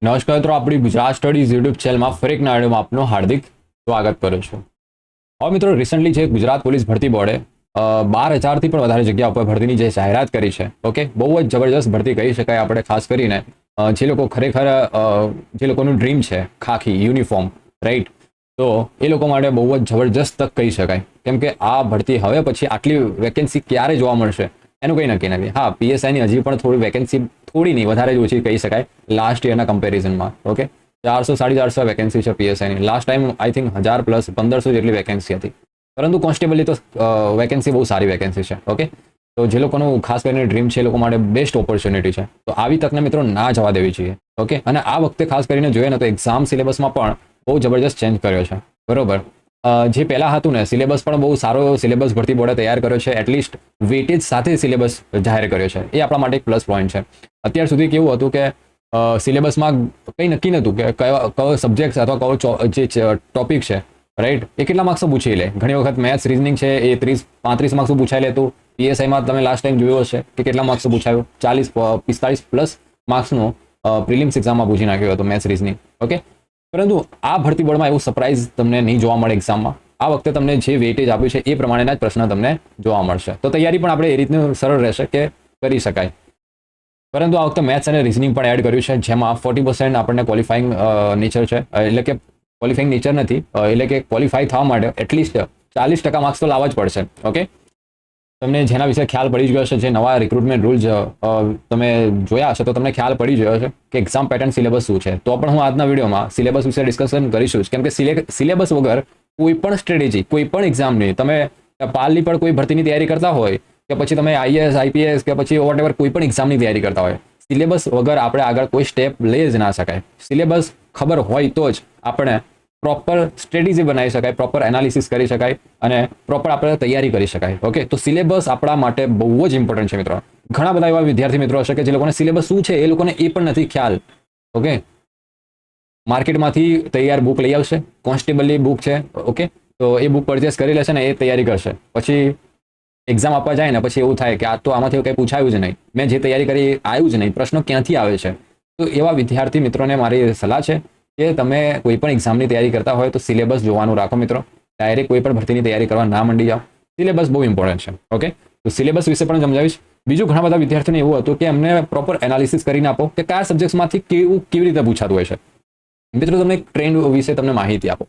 નમસ્કાર મિત્રો, આપણી ગુજરાત સ્ટડીઝ યુટ્યુબ ચેનલમાં ફરી એક નવા વિડીયોમાં આપનું હાર્દિક સ્વાગત કરું છું. હવે મિત્રો, રિસન્ટલી જે ગુજરાત પોલીસ ભરતી બોર્ડે 12,000થી પણ વધારે જગ્યા ઉપર ભરતીની જે જાહેરાત કરી છે, ઓકે, બહુ જ જબરજસ્ત ભરતી કહી શકાય આપણે. ખાસ કરીને જે લોકો ખરેખર જે લોકોનું ડ્રીમ છે ખાખી યુનિફોર્મ, રાઈટ, તો એ લોકો માટે બહુ જ જબરજસ્ત તક કહી શકાય. કેમ કે આ ભરતી હવે પછી આટલી વેકેન્સી ક્યારે જોવા મળશે એનું કંઈ નક્કી નથી. હા, પીએસઆઈની હજી પણ થોડી વેકેન્સી, થોડી નહીં વધારે જ ઓછી કહી શકાય લાસ્ટ યરના કમ્પેરિઝનમાં. ઓકે, 400-450 વેકેન્સી છે પીએસઆઈની. Last time I think 1000 plus 1500 જેટલી વેકેન્સી હતી. પરંતુ કોન્સ્ટેબલની તો વેકેન્સી બહુ સારી વેકેન્સી છે. ઓકે, તો જે લોકોનું ખાસ કરીને ડ્રીમ છે એ લોકો માટે બેસ્ટ ઓપોર્ચ્યુનિટી છે. તો આવી તકને મિત્રો ના જવા દેવી જોઈએ. ઓકે, અને આ વખતે ખાસ કરીને જોઈએ ને તો એક્ઝામ સિલેબસમાં પણ બહુ જબરજસ્ત ચેન્જ કર્યો છે. બરોબર, જે પહેલાં હતું ને સિલેબસ પણ બહુ સારો સિલેબસ ભરતી બોર્ડે તૈયાર કર્યો છે. એટલીસ્ટ વેટેજ સાથે સિલેબસ જાહેર કર્યો છે. એ આપણા માટે એક પ્લસ પોઈન્ટ છે. અત્યાર સુધી કેવું હતું કે સિલેબસમાં કંઈ નક્કી નહોતું કે કયો સબ્જેક્ટ અથવા કયો જે ટોપિક છે, રાઈટ, એ કેટલા માર્ક્સનું પૂછી લે. ઘણી વખત મેથ્સ રીઝનિંગ છે એ 30-35 માર્ક્સનું પૂછાઈ લેતું. પીએસઆઈમાં તમે લાસ્ટ ટાઈમ જોયો હશે કે કેટલા માર્ક્સનું પૂછાયું, 40-45 પ્લસ માર્ક્સનું પ્રિલિમ્સ એક્ઝામમાં પૂછી નાખ્યું હતું મેથ્સ રીઝનિંગ. ઓકે, પરંતુ આ ભરતી બોર્ડમાં એવું સરપ્રાઇઝ તમને નહીં જોવા મળે એક્ઝામમાં. આ વખતે તમને જે વેટેજ આપ્યું છે એ પ્રમાણેના જ પ્રશ્ન તમને જોવા મળશે. તો તૈયારી પણ આપણે એ રીતનું સરળ રહેશે કે કરી શકાય. પરંતુ આ વખતે મેથ્સ અને રિઝનિંગ પણ એડ કર્યું છે, જેમાં 40% આપણને ક્વોલિફાઈંગ નેચર છે. એટલે કે ક્વોલિફાઈંગ નેચર નથી, એટલે કે ક્વોલિફાઈ થવા માટે એટલીસ્ટ 40% માર્ક્સ તો લાવવા જ પડશે. ઓકે, તમને જેના વિશે ખ્યાલ પડી જ ગયો છે, જે નવા રિક્રુટમેન્ટ રૂલ્સ તમે જોયા હશે તો તમને ખ્યાલ પડી ગયો છે કે એક્ઝામ પેટર્ન સિલેબસ શું છે. તો પણ હું આજના વિડીયોમાં સિલેબસ વિશે ડિસ્કશન કરીશું. કેમ કે સિલેબસ વગર કોઈ પણ સ્ટ્રેટેજી, કોઈ પણ એક્ઝામની, તમે પાલની પણ કોઈ ભરતીની તૈયારી કરતા હોય કે પછી તમે આઈએએસ, આઈપીએસ કે પછી વોટ કોઈ પણ એક્ઝામની તૈયારી કરતા હોય, સિલેબસ વગર આપણે આગળ કોઈ સ્ટેપ લઈ જ ના શકાય. સિલેબસ ખબર હોય તો જ આપણે પ્રોપર સ્ટ્રેટેજી બનાવી શકાય, પ્રોપર એનાલિસિસ કરી શકાય અને પ્રોપર આપણે તૈયારી કરી શકાય. ઓકે, તો સિલેબસ આપણા માટે બહુ જ ઇમ્પોર્ટન્ટ છે મિત્રો. ઘણા બધા એવા વિદ્યાર્થી મિત્રો હશે કે જે લોકોને સિલેબસ શું છે એ લોકોને એ પણ નથી ખ્યાલ. ઓકે, માર્કેટમાંથી તૈયાર બુક લઈ આવશે, કોન્સ્ટેબલની બુક છે. ઓકે, તો એ બુક પરચેસ કરી લેશે ને એ તૈયારી કરશે. પછી એક્ઝામ આપવા જાય ને પછી એવું થાય કે આ તો આમાંથી કંઈ પૂછાયું જ નહીં, મેં જે તૈયારી કરી આવ્યું જ નહીં, પ્રશ્નો ક્યાંથી આવે છે. તો એવા વિદ્યાર્થી મિત્રોને મારી સલાહ છે કે તમે કોઈ પણ એક્ઝામની તૈયારી કરતા હોય તો સિલેબસ જોવાનું રાખો મિત્રો. ડાયરેક્ટ કોઈ પણ ભરતીની તૈયારી કરવા ના મંડી જાઓ. સિલેબસ બહુ ઇમ્પોર્ટન્ટ છે. ઓકે, તો સિલેબસ વિશે પણ સમજાવીશ. બીજું, ઘણા બધા વિદ્યાર્થીઓને એવું હતું કે એમને પ્રોપર એનાલિસિસ કરીને આપો કે કયા સબ્જેક્ટ્સમાંથી કેવી રીતે પૂછાતું હોય છે. મિત્રો, તમને એક ટ્રેન્ડ વિશે તમને માહિતી આપો.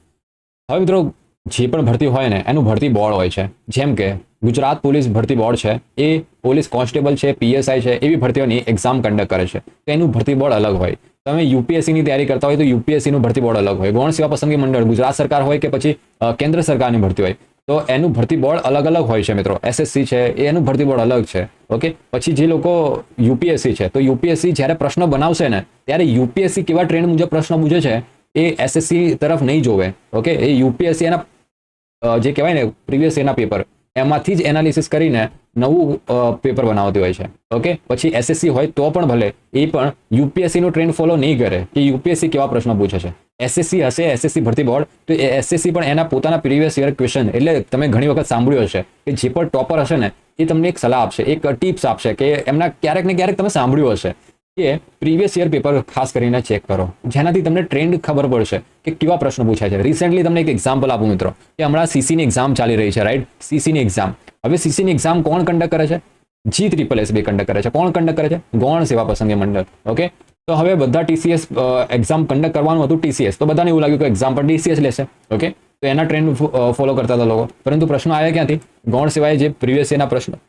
હવે મિત્રો, જે પણ ભરતી હોય ને એનું ભરતી બોર્ડ હોય છે. જેમ કે ગુજરાત પોલીસ ભરતી બોર્ડ છે, એ પોલીસ કોન્સ્ટેબલ છે, પીએસઆઈ છે, એવી ભરતીઓની એક્ઝામ કન્ડક્ટ કરે છે. તો એનું ભરતી બોર્ડ અલગ હોય. તમે યુપીએસસીની તૈયારી કરતા હોય તો યુપીએસસીનું ભરતી બોર્ડ અલગ હોય. ગૌણ સેવા પસંદગી મંડળ ગુજરાત સરકાર હોય કે પછી કેન્દ્ર સરકારની ભરતી હોય તો એનું ભરતી બોર્ડ અલગ અલગ હોય છે મિત્રો. એસએસસી છે એનું ભરતી બોર્ડ અલગ છે. ઓકે, પછી જે લોકો યુપીએસસી છે તો યુપીએસસી જ્યારે પ્રશ્ન બનાવશે ને ત્યારે યુપીએસસી કેવા ટ્રેન્ડ મુજબ પ્રશ્ન પૂછે છે એ એસએસસી તરફ નહીં જોવે. ઓકે, એ યુપીએસસી એના જે કહેવાય ને પ્રીવિયસ એના પેપર એમાંથી જ એનાલિસિસ કરીને નવું પેપર બનાવતી હોય છે. ઓકે, પછી એસએસસી હોય તો પણ ભલે એ પણ યુપીએસસીનો ટ્રેન્ડ ફોલો નહીં કરે કે યુપીએસસી કેવા પ્રશ્નો પૂછે છે. એસએસસી હશે, એસએસસી ભરતી બોર્ડ, તો એસએસસી પણ એના પોતાના પ્રીવિયસ યર ક્વેશ્ચન, એટલે તમે ઘણી વખત સાંભળ્યું હશે કે જે પણ ટોપર હશે ને એ તમને એક સલાહ આપશે, એક ટિપ્સ આપશે કે એમના ક્યારેક ને ક્યારેક તમે સાંભળ્યું હશે કે પ્રીવિયસ યર પેપર ખાસ કરીને ચેક કરો, જેનાથી તમને ટ્રેન્ડ ખબર પડશે કે કેવા પ્રશ્નો પૂછાય છે. રિસેન્ટલી તમને એક એક્ઝામ્પલ આપું મિત્રો કે હમણાં સીસીની એક્ઝામ ચાલી રહી છે, રાઈટ, સીસીની એક્ઝામ. હવે સીસીની એક્ઝામ કોણ કન્ડક્ટ કરે છે? GSSB કન્ડક્ટ કરે છે. કોણ કન્ડક્ટ કરે છે? ગૌણ સેવા પસંદગી મંડળ. ઓકે, તો હવે બધા TCS એક્ઝામ કન્ડક્ટ કરવાનું હતું, TCS, તો બધાને એવું લાગ્યું કે એક્ઝામ પર TCS લેશે. ઓકે, તો એના ટ્રેન્ડ ફોલો કરતા હતા લોકો. પરંતુ પ્રશ્નો આવ્યા ક્યાંથી? ગૌણ સેવાએ જે પ્રીવિયસ યરના પ્રશ્ન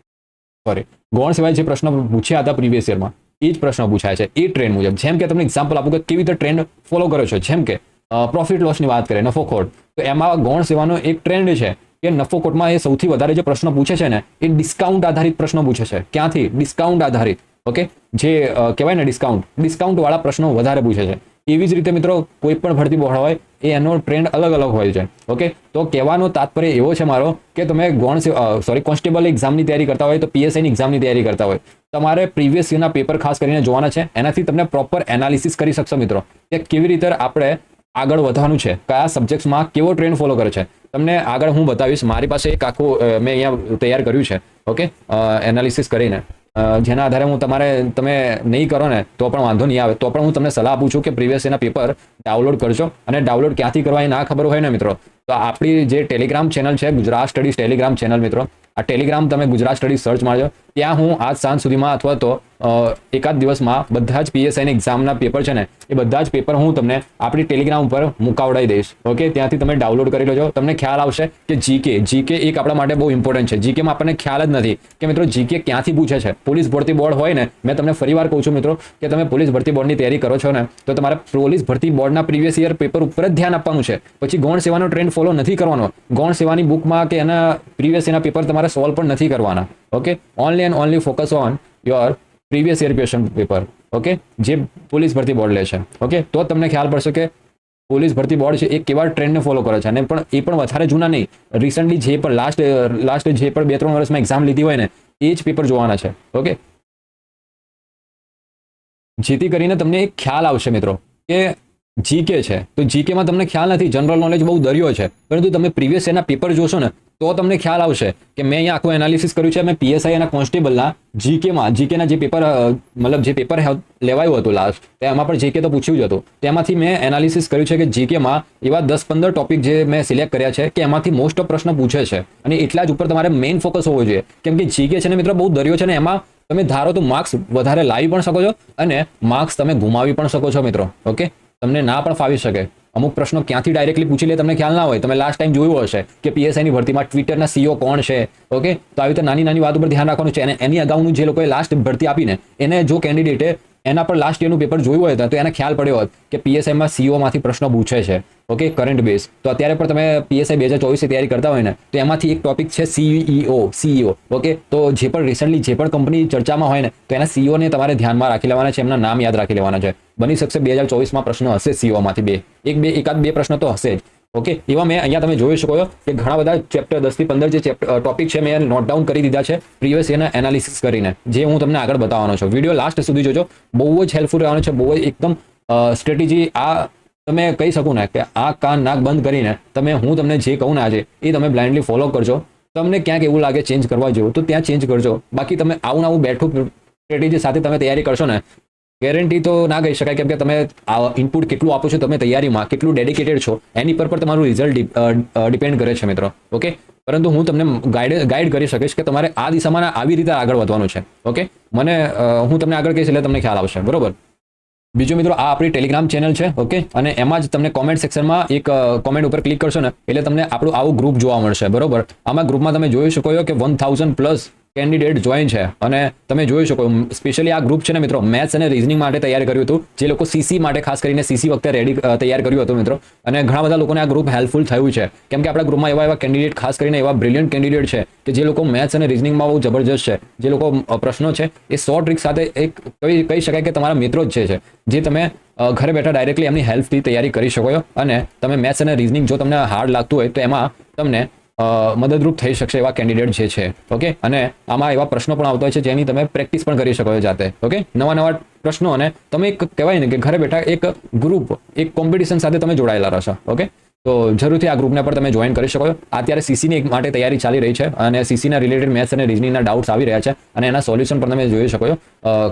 ગૌણ સેવાએ જે પ્રશ્નો પૂછ્યા હતા પ્રીવિયસ યરમાં એ જ પ્રશ્નો પૂછાય છે એ ટ્રેન્ડ મુજબ. જેમ કે તમને એક્ઝામ્પલ આપું કે કેવી રીતે ટ્રેન્ડ ફોલો કર્યો છે. જેમ કે પ્રોફિટ લોસની વાત કરીએ, નફો ખોટ, તો એમાં ગૌણ સેવાનો એક ટ્રેન્ડ છે કે નફો ખોટમાં એ સૌથી વધારે જે પ્રશ્નો પૂછે છે ને એ ડિસ્કાઉન્ટ આધારિત પ્રશ્નો પૂછે છે. ક્યાંથી? ડિસ્કાઉન્ટ આધારિત. ઓકે, જે કહેવાય ને ડિસ્કાઉન્ટ વાળા પ્રશ્નો વધારે પૂછે છે. એવી જ રીતે મિત્રો કોઈ પણ ભરતી બોર્ડ હોય એ એનો ટ્રેન્ડ અલગ અલગ હોય છે. ઓકે, તો કહેવાનો તાત્પર્ય એવો છે મારો કે તમે કોન્સ્ટેબલ એક્ઝામની તૈયારી કરતા હોય તો પીએસઆઈની એક્ઝામની તૈયારી કરતા હોય, તમારે પ્રીવિયસ યરના પેપર ખાસ કરીને જોવાના છે. એનાથી તમને પ્રોપર એનાલિસિસ કરી શકશો મિત્રો કે કેવી રીતે આપણે આગળ વધવાનું છે, કયા સબ્જેક્ટ્સમાં કેવો ટ્રેન્ડ ફોલો કરે છે. તમને આગળ હું બતાવીશ. મારી પાસે એક આખું મેં અહીંયા તૈયાર કર્યું છે. ઓકે, એનાલિસિસ કરીને જેના આધારે તમે નહીં કરો ને તો પણ વાંધો નહીં આવે, તો પણ હું તમને સલાહ આપું છું કે પ્રીવિયસ યરના પેપર ડાઉનલોડ કરજો. અને ડાઉનલોડ ક્યાંથી કરવા એ ના ખબર હોય ને મિત્રો, તો આપણી જે ટેલિગ્રામ ચેનલ છે, ગુજરાત સ્ટડીઝ ટેલિગ્રામ ચેનલ મિત્રો, આ ટેલિગ્રામ તમે ગુજરાત સ્ટડીઝ સર્ચ મારજો. ત્યાં હું આજ સાંજ સુધીમાં અથવા તો એકાદ દિવસમાં બધા જ પીએસઆઈની એક્ઝામના પેપર છે ને એ બધા જ પેપર હું તમને આપણી ટેલિગ્રામ ઉપર મુકાવડાવી દઈશ. ઓકે, ત્યાંથી તમે ડાઉનલોડ કરી લેજો. તમને ખ્યાલ આવશે કે જીકે એક આપણા માટે બહુ ઇમ્પોર્ટન્ટ છે. જીકેમાં આપણને ખ્યાલ જ નથી કે મિત્રો જીકે ક્યાંથી પૂછે છે. પોલીસ ભરતી બોર્ડ હોય ને, મેં તમને ફરીવાર કહું છું મિત્રો કે તમે પોલીસ ભરતી બોર્ડની તૈયારી કરો છો ને, તો તમારે પોલીસ ભરતી બોર્ડના પ્રીવિયસ યર પેપર ઉપર જ ધ્યાન આપવાનું છે. પછી ગૌણ સેવાનો ટ્રેન્ડ ફોલો નથી કરવાનો. ગૌણ સેવાની બુકમાં કે એના પ્રીવિયસ યરના પેપર તમારે સોલ્વ પણ નથી કરવાના. Okay, only and only focus on your previous year question paper. Okay, જે પોલીસ ભરતી બોર્ડ લે છે. ઓકે, તો તમને ખ્યાલ પડશે કે પોલીસ ભરતી બોર્ડ છે એ કેવા ટ્રેન્ડને ફોલો કરે છે. અને પણ એ પણ વધારે જૂના નહીં, રિસન્ટલી જે પણ લાસ્ટ જે પણ 2-3 વર્ષમાં એક્ઝામ લીધી હોય ને એ જ પેપર જોવાના છે. ઓકે, જેથી કરીને તમને એક ખ્યાલ આવશે મિત્રો કે જીકે છે તો જીકેમાં તમને ખ્યાલ નથી, જનરલ નોલેજ બહુ દરિયો છે, પરંતુ તમે પ્રીવિયસ યરના પેપર જોશો ને તો તમને ખ્યાલ આવશે કે મેં અહીંયા આખું એનાલિસિસ કર્યું છે. મેં પીએસઆઈ અને કોન્સ્ટેબલના જીકેના જે પેપર મતલબ જે પેપર લેવાયું હતું લાસ્ટ, એમાં પણ જીકે તો પૂછ્યું જ હતું. તેમાંથી મેં એનાલિસિસ કર્યું છે કે જીકેમાં એવા 10-15 ટોપિક જે મેં સિલેક્ટ કર્યા છે કે એમાંથી મોસ્ટ ઓફ પ્રશ્ન પૂછે છે. અને એટલા જ ઉપર તમારે મેઇન ફોકસ હોવો જોઈએ, કેમ કે જીકે છે ને મિત્રો બહુ દરિયો છે ને, એમાં તમે ધારો તો માર્ક્સ વધારે લાવી પણ શકો છો અને માર્ક્સ તમે ગુમાવી પણ શકો છો મિત્રો. ઓકે, તમને ના પણ ફાવી શકે. અમુક પ્રશ્નો ક્યાંથી ડાયરેક્ટલી પૂછી લે તમને ખ્યાલ ના હોય. તમે લાસ્ટ ટાઈમ જોયું હશે કે પીએસઆઈની ભરતીમાં ટ્વિટરના સીઓ કોણ છે. ઓકે, તો આવી રીતે નાની વાત ઉપર ધ્યાન રાખવાનું છે. અને એની અગાઉનું જે લોકોએ લાસ્ટ ભરતી આપીને એને જો કેન્ડિડેટે એના પર લાસ્ટ યરનું પેપર જોયું હોય તો એને ખ્યાલ પડ્યો હોત કે પીએસઆઈમાં સીઓમાંથી પ્રશ્નો પૂછે છે. Okay, current base. તો અત્યારે પણ તમે પીએસઆઈ 2024 તૈયારી કરતા હોય ને તો એમાંથી એક ટોપિક છે સીઈઓ. ઓકે, તો જે પણ રિસન્ટલી જે પણ કંપની ચર્ચામાં હોય ને તો એના સીઈઓને તમારે ધ્યાનમાં રાખી લેવાના છે, એમના નામ યાદ રાખી લેવાના છે. બની શકશે 2024માં પ્રશ્નો હશે સીઈઓમાંથી એકાદ બે પ્રશ્નો તો હશે જ. ઓકે, એવા મેં અહીંયા તમે જોઈ શકો છો કે ઘણા બધા ચેપ્ટર 10 થી 15 જે ટોપિક છે મેં નોટ ડાઉન કરી દીધા છે પ્રીવિયસ યરના એનાલિસિસ કરીને, જે હું તમને આગળ બતાવવાનો છું. વિડીયો લાસ્ટ સુધી જોજો, બહુ જ હેલ્પફુલ રહેવાનો છે. બહુ જ એકદમ સ્ટ્રેટેજી. આ તમે કહી શકું ને કે આ કાન નાક બંધ કરીને તમે હું તમને જે કહું ને આજે એ તમે બ્લાઇન્ડલી ફોલો કરજો. તમને ક્યાંક એવું લાગે ચેન્જ કરવા જેવું તો ત્યાં ચેન્જ કરજો. બાકી તમે આવું બેઠું સ્ટ્રેટેજી સાથે તમે તૈયારી કરશો ને, ગેરંટી તો ના કહી શકાય, કેમ કે તમે ઇનપુટ કેટલું આપો છો, તમે તૈયારીમાં કેટલું ડેડિકેટેડ છો એની પર તમારું રિઝલ્ટ ડિપેન્ડ કરે છે મિત્રો. ઓકે, પરંતુ હું તમને ગાઈડ કરી શકીશ કે તમારે આ દિશામાં આવી રીતે આગળ વધવાનું છે. ઓકે, હું તમને આગળ કહીશ એટલે તમને ખ્યાલ આવશે. બરોબર. બીજું મિત્રો, આ આપણી ટેલિગ્રામ ચેનલ છે. ઓકે, અને એમાં જ તમને કોમેન્ટ સેક્શનમાં એક કોમેન્ટ ઉપર ક્લિક કરશો ને એટલે તમને આપણું આવું ગ્રુપ જોવા મળશે. બરોબર. આમાં ગ્રુપમાં તમે જોઈ શકો છો કે 1000+ કેન્ડિડેટ જોઈન છે. અને તમે જોઈ શકો સ્પેશિયલી આ ગ્રુપ છે ને મિત્રો મેથ્સ અને રીઝનિંગ માટે તૈયાર કર્યું હતું, જે લોકો સીસી માટે ખાસ કરીને સીસી વખતે તૈયાર કર્યું હતું મિત્રો. અને ઘણા બધા લોકોને આ ગ્રુપ હેલ્પફુલ થયું છે, કેમ કે આપણા ગ્રુપમાં એવા કેન્ડિડેટ ખાસ કરીને એવા બ્રિલિયન્ટ કેન્ડિડેટ છે કે જે લોકો મેથ્સ અને રીઝનિંગમાં બહુ જબરજસ્ત છે. જે લોકો પ્રશ્નો છે એ 100 ટ્રિક સાથે એક કહી શકાય કે તમારા મિત્રો જ છે જે તમે ઘરે બેઠા ડાયરેક્ટલી એમની હેલ્પથી તૈયારી કરી શકો છો. અને તમે મેથ્સ અને રીઝનિંગ જો તમને હાર્ડ લાગતું હોય તો એમાં તમને મદદરૂપ થઈ શકશે એવા કેન્ડિડેટ જે છે. ઓકે, અને આમાં એવા પ્રશ્નો પણ આવતા હોય છે જેની તમે પ્રેક્ટિસ પણ કરી શકો છો જાતે. ઓકે, નવા પ્રશ્નો, અને તમે એક કહેવાય ને કે ઘરે બેઠા એક ગ્રુપ, એક કોમ્પિટિશન સાથે તમે જોડાયેલા રહેશો. ઓકે, તો જરૂરથી આ ગ્રુપને પણ તમે જોઈન કરી શકો છો. અત્યારે સીસીની માટે તૈયારી ચાલી રહી છે અને સીસીના રિલેટેડ મેથ્સ અને રીઝનિંગના ડાઉટ્સ આવી રહ્યા છે અને એના સોલ્યુશન પણ તમે જોઈ શકો છો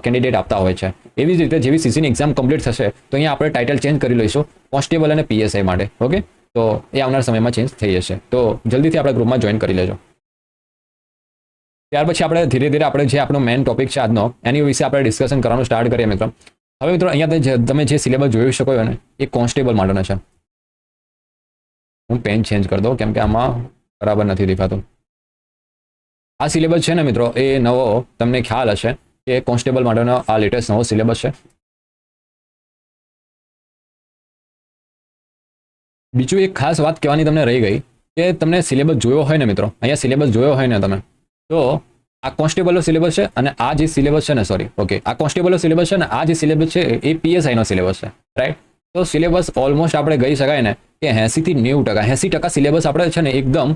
કેન્ડિડેટ આપતા હોય છે. એવી જ રીતે જેવી સીસીની એક્ઝામ કમ્પ્લીટ થશે તો અહીંયા આપણે ટાઇટલ ચેન્જ કરી લઈશું કોન્સ્ટેબલ અને પીએસઆઈ માટે. ઓકે, તો એ આવનાર સમયમાં ચેન્જ થઈ જશે. તો જલ્દીથી આપણે ગ્રુપમાં જોઈન કરી લેજો. ત્યાર પછી આપણે ધીરે ધીરે આપણે જે આપણો મેઇન ટોપિક છે આજનો એની વિશે આપણે ડિસ્કશન કરવાનું સ્ટાર્ટ કરીએ મિત્રો. હવે મિત્રો અહીંયા તમે જે સિલેબસ જોઈ શકો છો ને એ કોન્સ્ટેબલ માટેનો છે. હું પેન ચેન્જ કરી દઉં કેમ કે આમાં બરાબર નથી દેખાતું. આ સિલેબસ છે ને મિત્રો એ નવો તમને ખ્યાલ હશે કે કોન્સ્ટેબલ માટેનો આ લેટેસ્ટ નવો સિલેબસ છે. બીજું એક ખાસ વાત કહેવાની તમને રહી ગઈ કે તમને સિલેબસ જોયો હોય ને મિત્રો, અહીંયા સિલેબસ જોયો હોય ને તમે, તો આ કોન્સ્ટેબલનો સિલેબસ છે અને આ જે સિલેબસ છે ને, ઓકે, આ કોન્સ્ટેબલનો સિલેબસ છે ને આ જે સિલેબસ છે એ પીએસઆઈનો સિલેબસ છે. રાઈટ. તો સિલેબસ ઓલમોસ્ટ આપણે કહી શકાય ને કે 80 થી 90%, 80% સિલેબસ આપણે છે ને એકદમ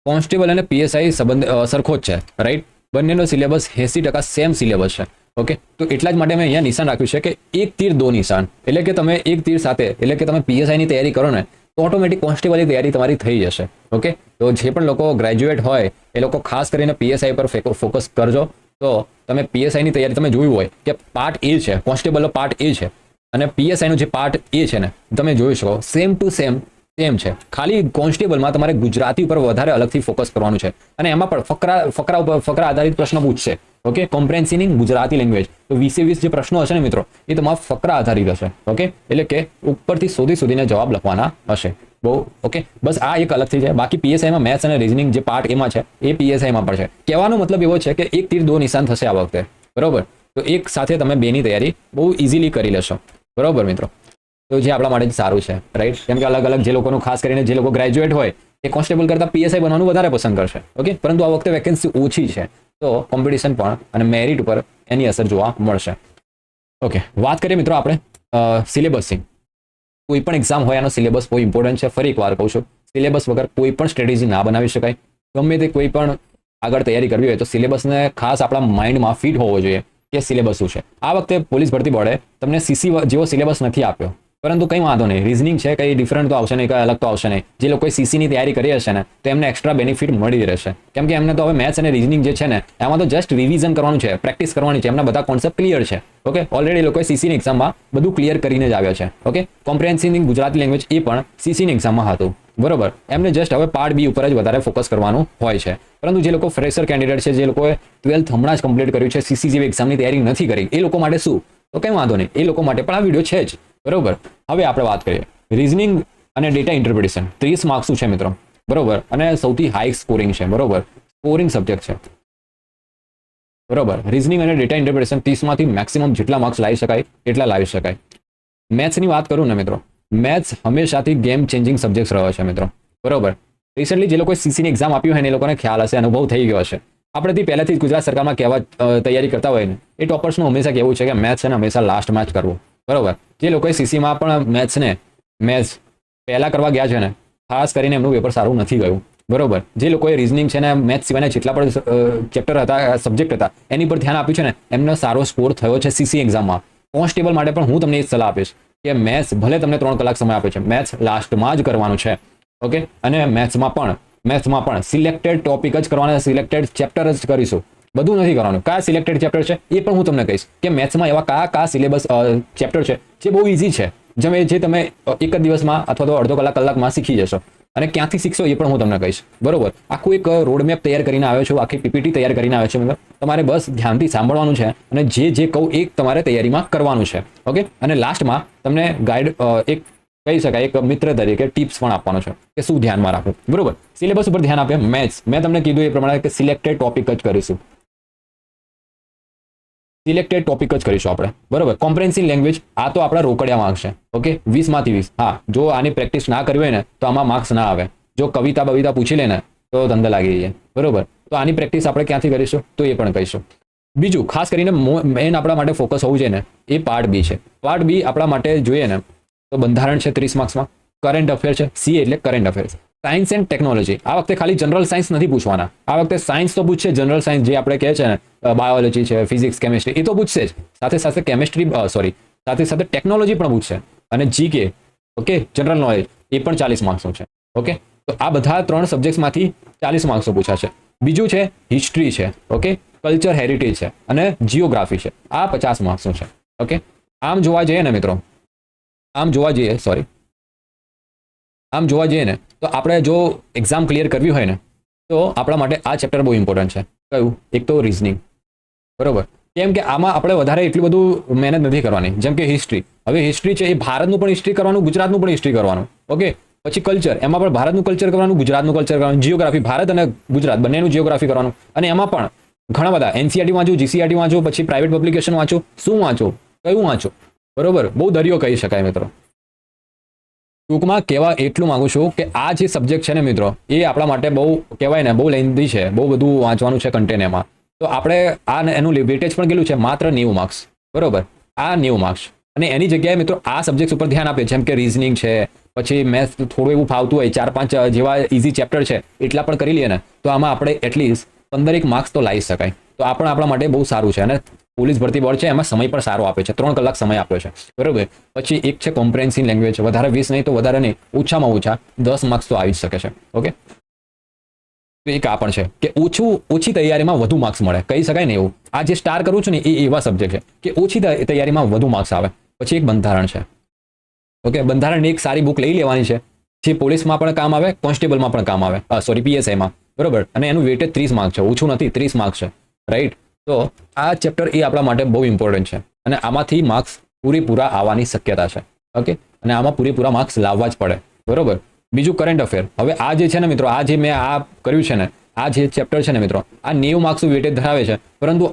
કોન્સ્ટેબલ અને પીએસઆઈ સરખો જ છે. રાઈટ. બંનેનો સિલેબસ 80% સેમ સિલેબસ છે. ઓકે, તો એટલા જ માટે મેં અહીંયા નિશાન રાખ્યું છે કે એક તીર દો નિશાન, એટલે કે તમે એક તીર સાથે, એટલે કે તમે પીએસઆઈની તૈયારી કરો ને તો ઓટોમેટિક કોન્સ્ટેબલની તૈયારી તમારી થઈ જશે. ઓકે, તો જે પણ લોકો ગ્રેજ્યુએટ હોય એ લોકો ખાસ કરીને પીએસઆઈ પર ફોકસ કરજો. તો તમે પીએસઆઈની તૈયારી તમે જોયું હોય કે પાર્ટ એ છે, કોન્સ્ટેબલનો પાર્ટ એ છે અને પીએસઆઈનો જે પાર્ટ એ છે ને તમે જોઈ શકો સેમ ટુ સેમ છે. ખાલી કોન્સ્ટેબલમાં તમારે ગુજરાતી ઉપર વધારે અલગથી ફોકસ કરવાનું છે અને એમાં પણ ફકરા આધારિત પ્રશ્ન પૂછશે. Okay, comprehensive Gujarati language. તો 20 જે પ્રશ્નો હશે ને મિત્રો એ તમારા ફકરા આધારિત હશે. ઓકે, એટલે કે ઉપરથી શોધીને જવાબ લખવાના હશે. બહુ ઓકે, બસ આ એક અલગથી છે. બાકી પીએસઆઈમાં મેથ્સ અને રીઝનિંગ જે પાર્ટ એમાં છે એ પીએસઆઈમાં પણ છે. કહેવાનો મતલબ એવો છે કે એક તીર દો નિશાન થશે આ વખતે. બરોબર, તો એક સાથે તમે બેની તૈયારી બહુ ઇઝીલી કરી લેશો. બરોબર મિત્રો, તો જે આપણા માટે સારું છે, રાઈટ? કેમ કે અલગ અલગ જે લોકોનું ખાસ કરીને જે લોકો ગ્રેજ્યુએટ હોય એ કોન્સ્ટેબલ કરતાં પીએસઆઈ બનવાનું વધારે પસંદ કરશે. ઓકે, પરંતુ આ વખતે વેકેન્સી ઓછી છે તો કોમ્પિટિશન પણ અને મેરિટ ઉપર એની અસર જોવા મળશે. ઓકે, વાત કરીએ મિત્રો આપણે સિલેબસની. કોઈ પણ એક્ઝામ હોય એનો સિલેબસ બહુ ઇમ્પોર્ટન્ટ છે. ફરી એકવાર કહું છું, સિલેબસ વગર કોઈ પણ સ્ટ્રેટેજી ના બનાવી શકાય. ગમે તે કોઈ પણ આગળ તૈયારી કરવી હોય તો સિલેબસને ખાસ આપણા માઇન્ડમાં ફિટ હોવો જોઈએ કે સિલેબસ શું છે. આ વખતે પોલીસ ભરતી બોર્ડે તમને સીસી જેવો સિલેબસ નથી આપ્યો, પરંતુ કંઈ વાંધો નહીં. રિઝનિંગ છે, કંઈ ડિફરન્ટ તો આવશે નહીં, કંઈ અલગ તો આવશે નહીં. જે લોકોએ સીસીની તૈયારી કરી હશે ને તો એમને એક્સ્ટ્રા બેનિફિટ મળી રહેશે. કેમ કે એમને તો હવે મેથ્સ અને રિઝનિંગ જે છે ને એમાં તો જસ્ટ રિવિઝન કરવાનું છે, પ્રેક્ટિસ કરવાની છે. એમના બધા કોન્સેપ્ટ ક્લિયર છે. ઓકે, ઓલરેડી લોકોએ સીસીની એક્ઝામમાં બધું ક્લિયર કરીને જ આવ્યા છે. ઓકે, કોમ્પ્રેહેન્સિવ ગુજરાતી લેંગ્વેજ એ પણ સીસીની એક્ઝામમાં હતું. બરોબર, એમને જસ્ટ હવે પાર્ટ બી ઉપર જ વધારે ફોકસ કરવાનું હોય છે. પરંતુ જે લોકો ફ્રેશર કેન્ડિડેટ છે, જે લોકોએ 12th હમણાં જ કમ્પ્લીટ કર્યું છે, સીસી જેવી એક્ઝામની તૈયારી નથી કરી, એ લોકો માટે શું? તો કંઈ વાંધો નહીં, એ લોકો માટે પણ આ વિડીયો છે જ. બરોબર, હવે આપણે વાત કરીએ રીઝનિંગ અને ડેટા ઇન્ટરપ્રિટેશન. 30 માર્ક્સનું છે મિત્રો. બરોબર, અને સૌથી હાઈ સ્કોરિંગ છે. બરોબર, સ્કોરિંગ સબ્જેક્ટ છે. બરોબર, રીઝનિંગ અને ડેટા ઇન્ટરપ્રિટેશન 30માંથી મેક્સિમમ જેટલા માર્ક્સ લાવી શકાય એટલા લાવી શકાય. મેથ્સની વાત કરું ને મિત્રો, મેથ્સ હંમેશાથી ગેમ ચેન્જિંગ સબ્જેક્ટ રહ્યો છે મિત્રો. બરોબર, રિસેન્ટલી જે લોકોએ સીસીની એક્ઝામ આપ્યું હોય ને એ લોકોને ખ્યાલ હશે, અનુભવ થઈ ગયો હશે. આપણે પહેલાથી જ ગુજરાત સરકારમાં કહેવા તૈયારી કરતા હોય ને એ ટોપર્સનું હંમેશા કહેવું છે કે મેથ્સ છે ને હંમેશા લાસ્ટમાં જ કરવું. બરોબર, જે લોકોએ સીસીમાં પણ મેથ્સ પહેલા કરવા ગયા છે ને ખાસ કરીને એમનું પેપર સારું નથી ગયું. બરોબર, જે લોકોએ રીઝનિંગ છે ને મેથ્સ સિવાયના જેટલા પણ ચેપ્ટર હતા, સબ્જેક્ટ હતા એની પર ધ્યાન આપ્યું છે ને એમનો સારો સ્કોર થયો છે સીસી એક્ઝામમાં. કોન્સ્ટેબલ માટે પણ હું તમને એ સલાહ આપીશ કે મેથ્સ ભલે તમને 3 કલાક સમય આપે છે, મેથ્સ લાસ્ટમાં જ કરવાનું છે. ઓકે, અને મેથ્સમાં પણ સિલેક્ટેડ ટોપિક જ કરવાના, સિલેક્ટેડ ચેપ્ટર જ કરીશું, બધું નથી કરવાનું. કયા સિલેક્ટેડ ચેપ્ટર છે એ પણ હું તમને કહીશ કે મેથ્સમાં એવા કયા સિલેબસ ચેપ્ટર છે જે બહુ ઇઝી છે, જે તમે એક જ દિવસમાં અથવા તો અડધો કલાકમાં શીખી જશો. અને ક્યાંથી શીખશો એ પણ હું તમને કહીશ. બરોબર, આખું એક રોડમેપ તૈયાર કરીને આવ્યો છું, આખી પીપીટી તૈયાર કરીને આવ્યો છું. તમારે બસ ધ્યાનથી સાંભળવાનું છે અને જે કહું એ તમારે તૈયારીમાં કરવાનું છે. ઓકે, અને લાસ્ટમાં તમને ગાઈડ એક કહી શકાય એક મિત્ર તરીકે ટિપ્સ પણ આપવાનો છે કે શું ધ્યાનમાં રાખવું. બરોબર, સિલેબસ ઉપર ધ્યાન આપે. મેથ્સ મેં તમને કીધું એ પ્રમાણે કે સિલેક્ટેડ ટોપિક જ કરીશું. સિલેક્ટેડ ટોપિક જ કરીશું આપણે. બરોબર, કોમ્પ્રેહેન્સિવ લેંગ્વેજ આ તો આપણા રોકડિયા માર્ક્સ છે. ઓકે, 20માંથી 20. હા, જો આની પ્રેક્ટિસ ના કરવી હોય ને તો આમાં માર્ક્સ ના આવે. જો કવિતા પૂછી લે ને તો ધંધા લાગી જાય. બરોબર, તો આની પ્રેક્ટિસ આપણે ક્યાંથી કરીશું તો એ પણ કહીશું. બીજું ખાસ કરીને મેઇન આપણા માટે ફોકસ હોવું જોઈએ ને એ પાર્ટ બી છે. પાર્ટ બી આપણા માટે જોઈએ ને તો બંધારણ છે 30 માર્ક્સમાં, કરંટ અફેર છે, સી એટલે current affairs, science and technology. આ વખતે ખાલી જનરલ સાયન્સ નથી પૂછવાના, આ વખતે સાયન્સ તો પૂછશે, જનરલ સાયન્સ જે આપણે કહે છે ને બાયોલોજી છે, ફિઝિક્સ, કેમિસ્ટ્રી એ તો પૂછશે જ. સાથે સાથે ટેકનોલોજી પણ પૂછશે અને જીકે. ઓકે, જનરલ નોલેજ એ પણ 40 માર્ક્સનું છે. ઓકે, તો આ બધા 3 સબ્જેક્ટ્સમાંથી 40 માર્ક્સનું પૂછાશે. બીજું છે હિસ્ટ્રી છે. ઓકે, કલ્ચર હેરિટેજ છે અને જીઓગ્રાફી છે. આ 50 માર્ક્સનું છે. ઓકે, આમ જોવા જઈએ ને મિત્રો, આમ જોવા જઈએ ને તો આપણે જો એક્ઝામ ક્લિયર કરવી હોય ને તો આપણા માટે આ ચેપ્ટર બહુ ઇમ્પોર્ટન્ટ છે. કયું? એક તો રીઝનિંગ. બરોબર, કેમ કે આમાં આપણે વધારે એટલું બધું મહેનત નથી કરવાની. જેમ કે હિસ્ટ્રી, હવે હિસ્ટ્રી છે એ ભારતનું પણ હિસ્ટ્રી કરવાનું, ગુજરાતનું પણ હિસ્ટ્રી કરવાનું. ઓકે, પછી કલ્ચર, એમાં પણ ભારતનું કલ્ચર કરવાનું, ગુજરાતનું કલ્ચર કરવાનું. જીઓગ્રાફી, ભારત અને ગુજરાત બંનેનું જીઓગ્રાફી કરવાનું. અને એમાં પણ ઘણા બધા એનસીઆરટી વાંચો, જીસીઆરટી વાંચો, પછી પ્રાઇવેટ પબ્લિકેશન વાંચો, શું વાંચો, કયું વાંચો. બરોબર, બહુ દરિયો કહી શકાય મિત્રો. ટૂંકમાં કહેવા એટલું માંગુ છું કે આ જે સબ્જેક્ટ છે ને મિત્રો એ આપણા માટે બહુ કહેવાય ને બહુ લેન્ધી છે, બહુ બધું વાંચવાનું છે કન્ટેન્ટ એમાં. તો આપણે એનું વેટેજ પણ કેટલું છે? માત્ર 90 માર્ક્સ. બરોબર, આ 90 માર્ક્સ. અને એની જગ્યાએ મિત્રો આ સબ્જેક્ટ ઉપર ધ્યાન આપે, જેમ કે રીઝનિંગ છે, પછી મેથ્સ થોડું એવું ફાવતું હોય, 4-5 જેવા ઇઝી ચેપ્ટર છે એટલા પણ કરી લઈએ ને તો આમાં આપણે એટલીસ્ટ 15 માર્ક્સ તો લાવી શકાય. તો આ પણ આપણા માટે બહુ સારું છે. અને પોલીસ ભરતી બોર્ડ છે એમાં સમય પણ સારો આપે છે, 3 કલાક સમય આપ્યો છે. બરોબર, પછી એક છે કોમ્પ્રેહેન્સિવ લેંગ્વેજ, વધારે 20 નહીં તો વધારે નહીં, ઓછામાં ઓછા 10 માર્ક્સ તો આવી જ શકે છે. ઓકે, તો એક આ પણ છે કે ઓછી તૈયારીમાં વધુ માર્ક્સ મળે, કહી શકાય ને એવું. આ જે સ્ટાર કરું છું ને એ એવા સબ્જેક્ટ છે કે ઓછી તૈયારીમાં વધુ માર્ક્સ આવે. પછી એક બંધારણ છે. ઓકે, બંધારણની એક સારી બુક લઈ લેવાની છે, જે પોલીસમાં પણ કામ આવે, કોન્સ્ટેબલમાં પણ કામ આવે, સોરી પીએસઆઈમાં, બરોબર. અને એનું વેટેજ 30 માર્ક છે, ઓછું નથી, 30 માર્ક છે, રાઈટ. તો આ ચેપ્ટર એ આપણા માટે બહુ ઇમ્પોર્ટન્ટ છે અને આમાંથી માર્ક્સ પૂરેપૂરા આવવાની શક્યતા છે. ઓકે, અને આમાં પૂરેપૂરા માર્ક્સ લાવવા જ પડે, બરોબર. બીજું કરંટ અફેર. હવે આ જે છે ને મિત્રો, આ જે મેં આ કર્યું છે ને, આ જે ચેપ્ટર છે ને મિત્રો, આ 90 માર્ક્સનું વેટેજ ધરાવે છે, પરંતુ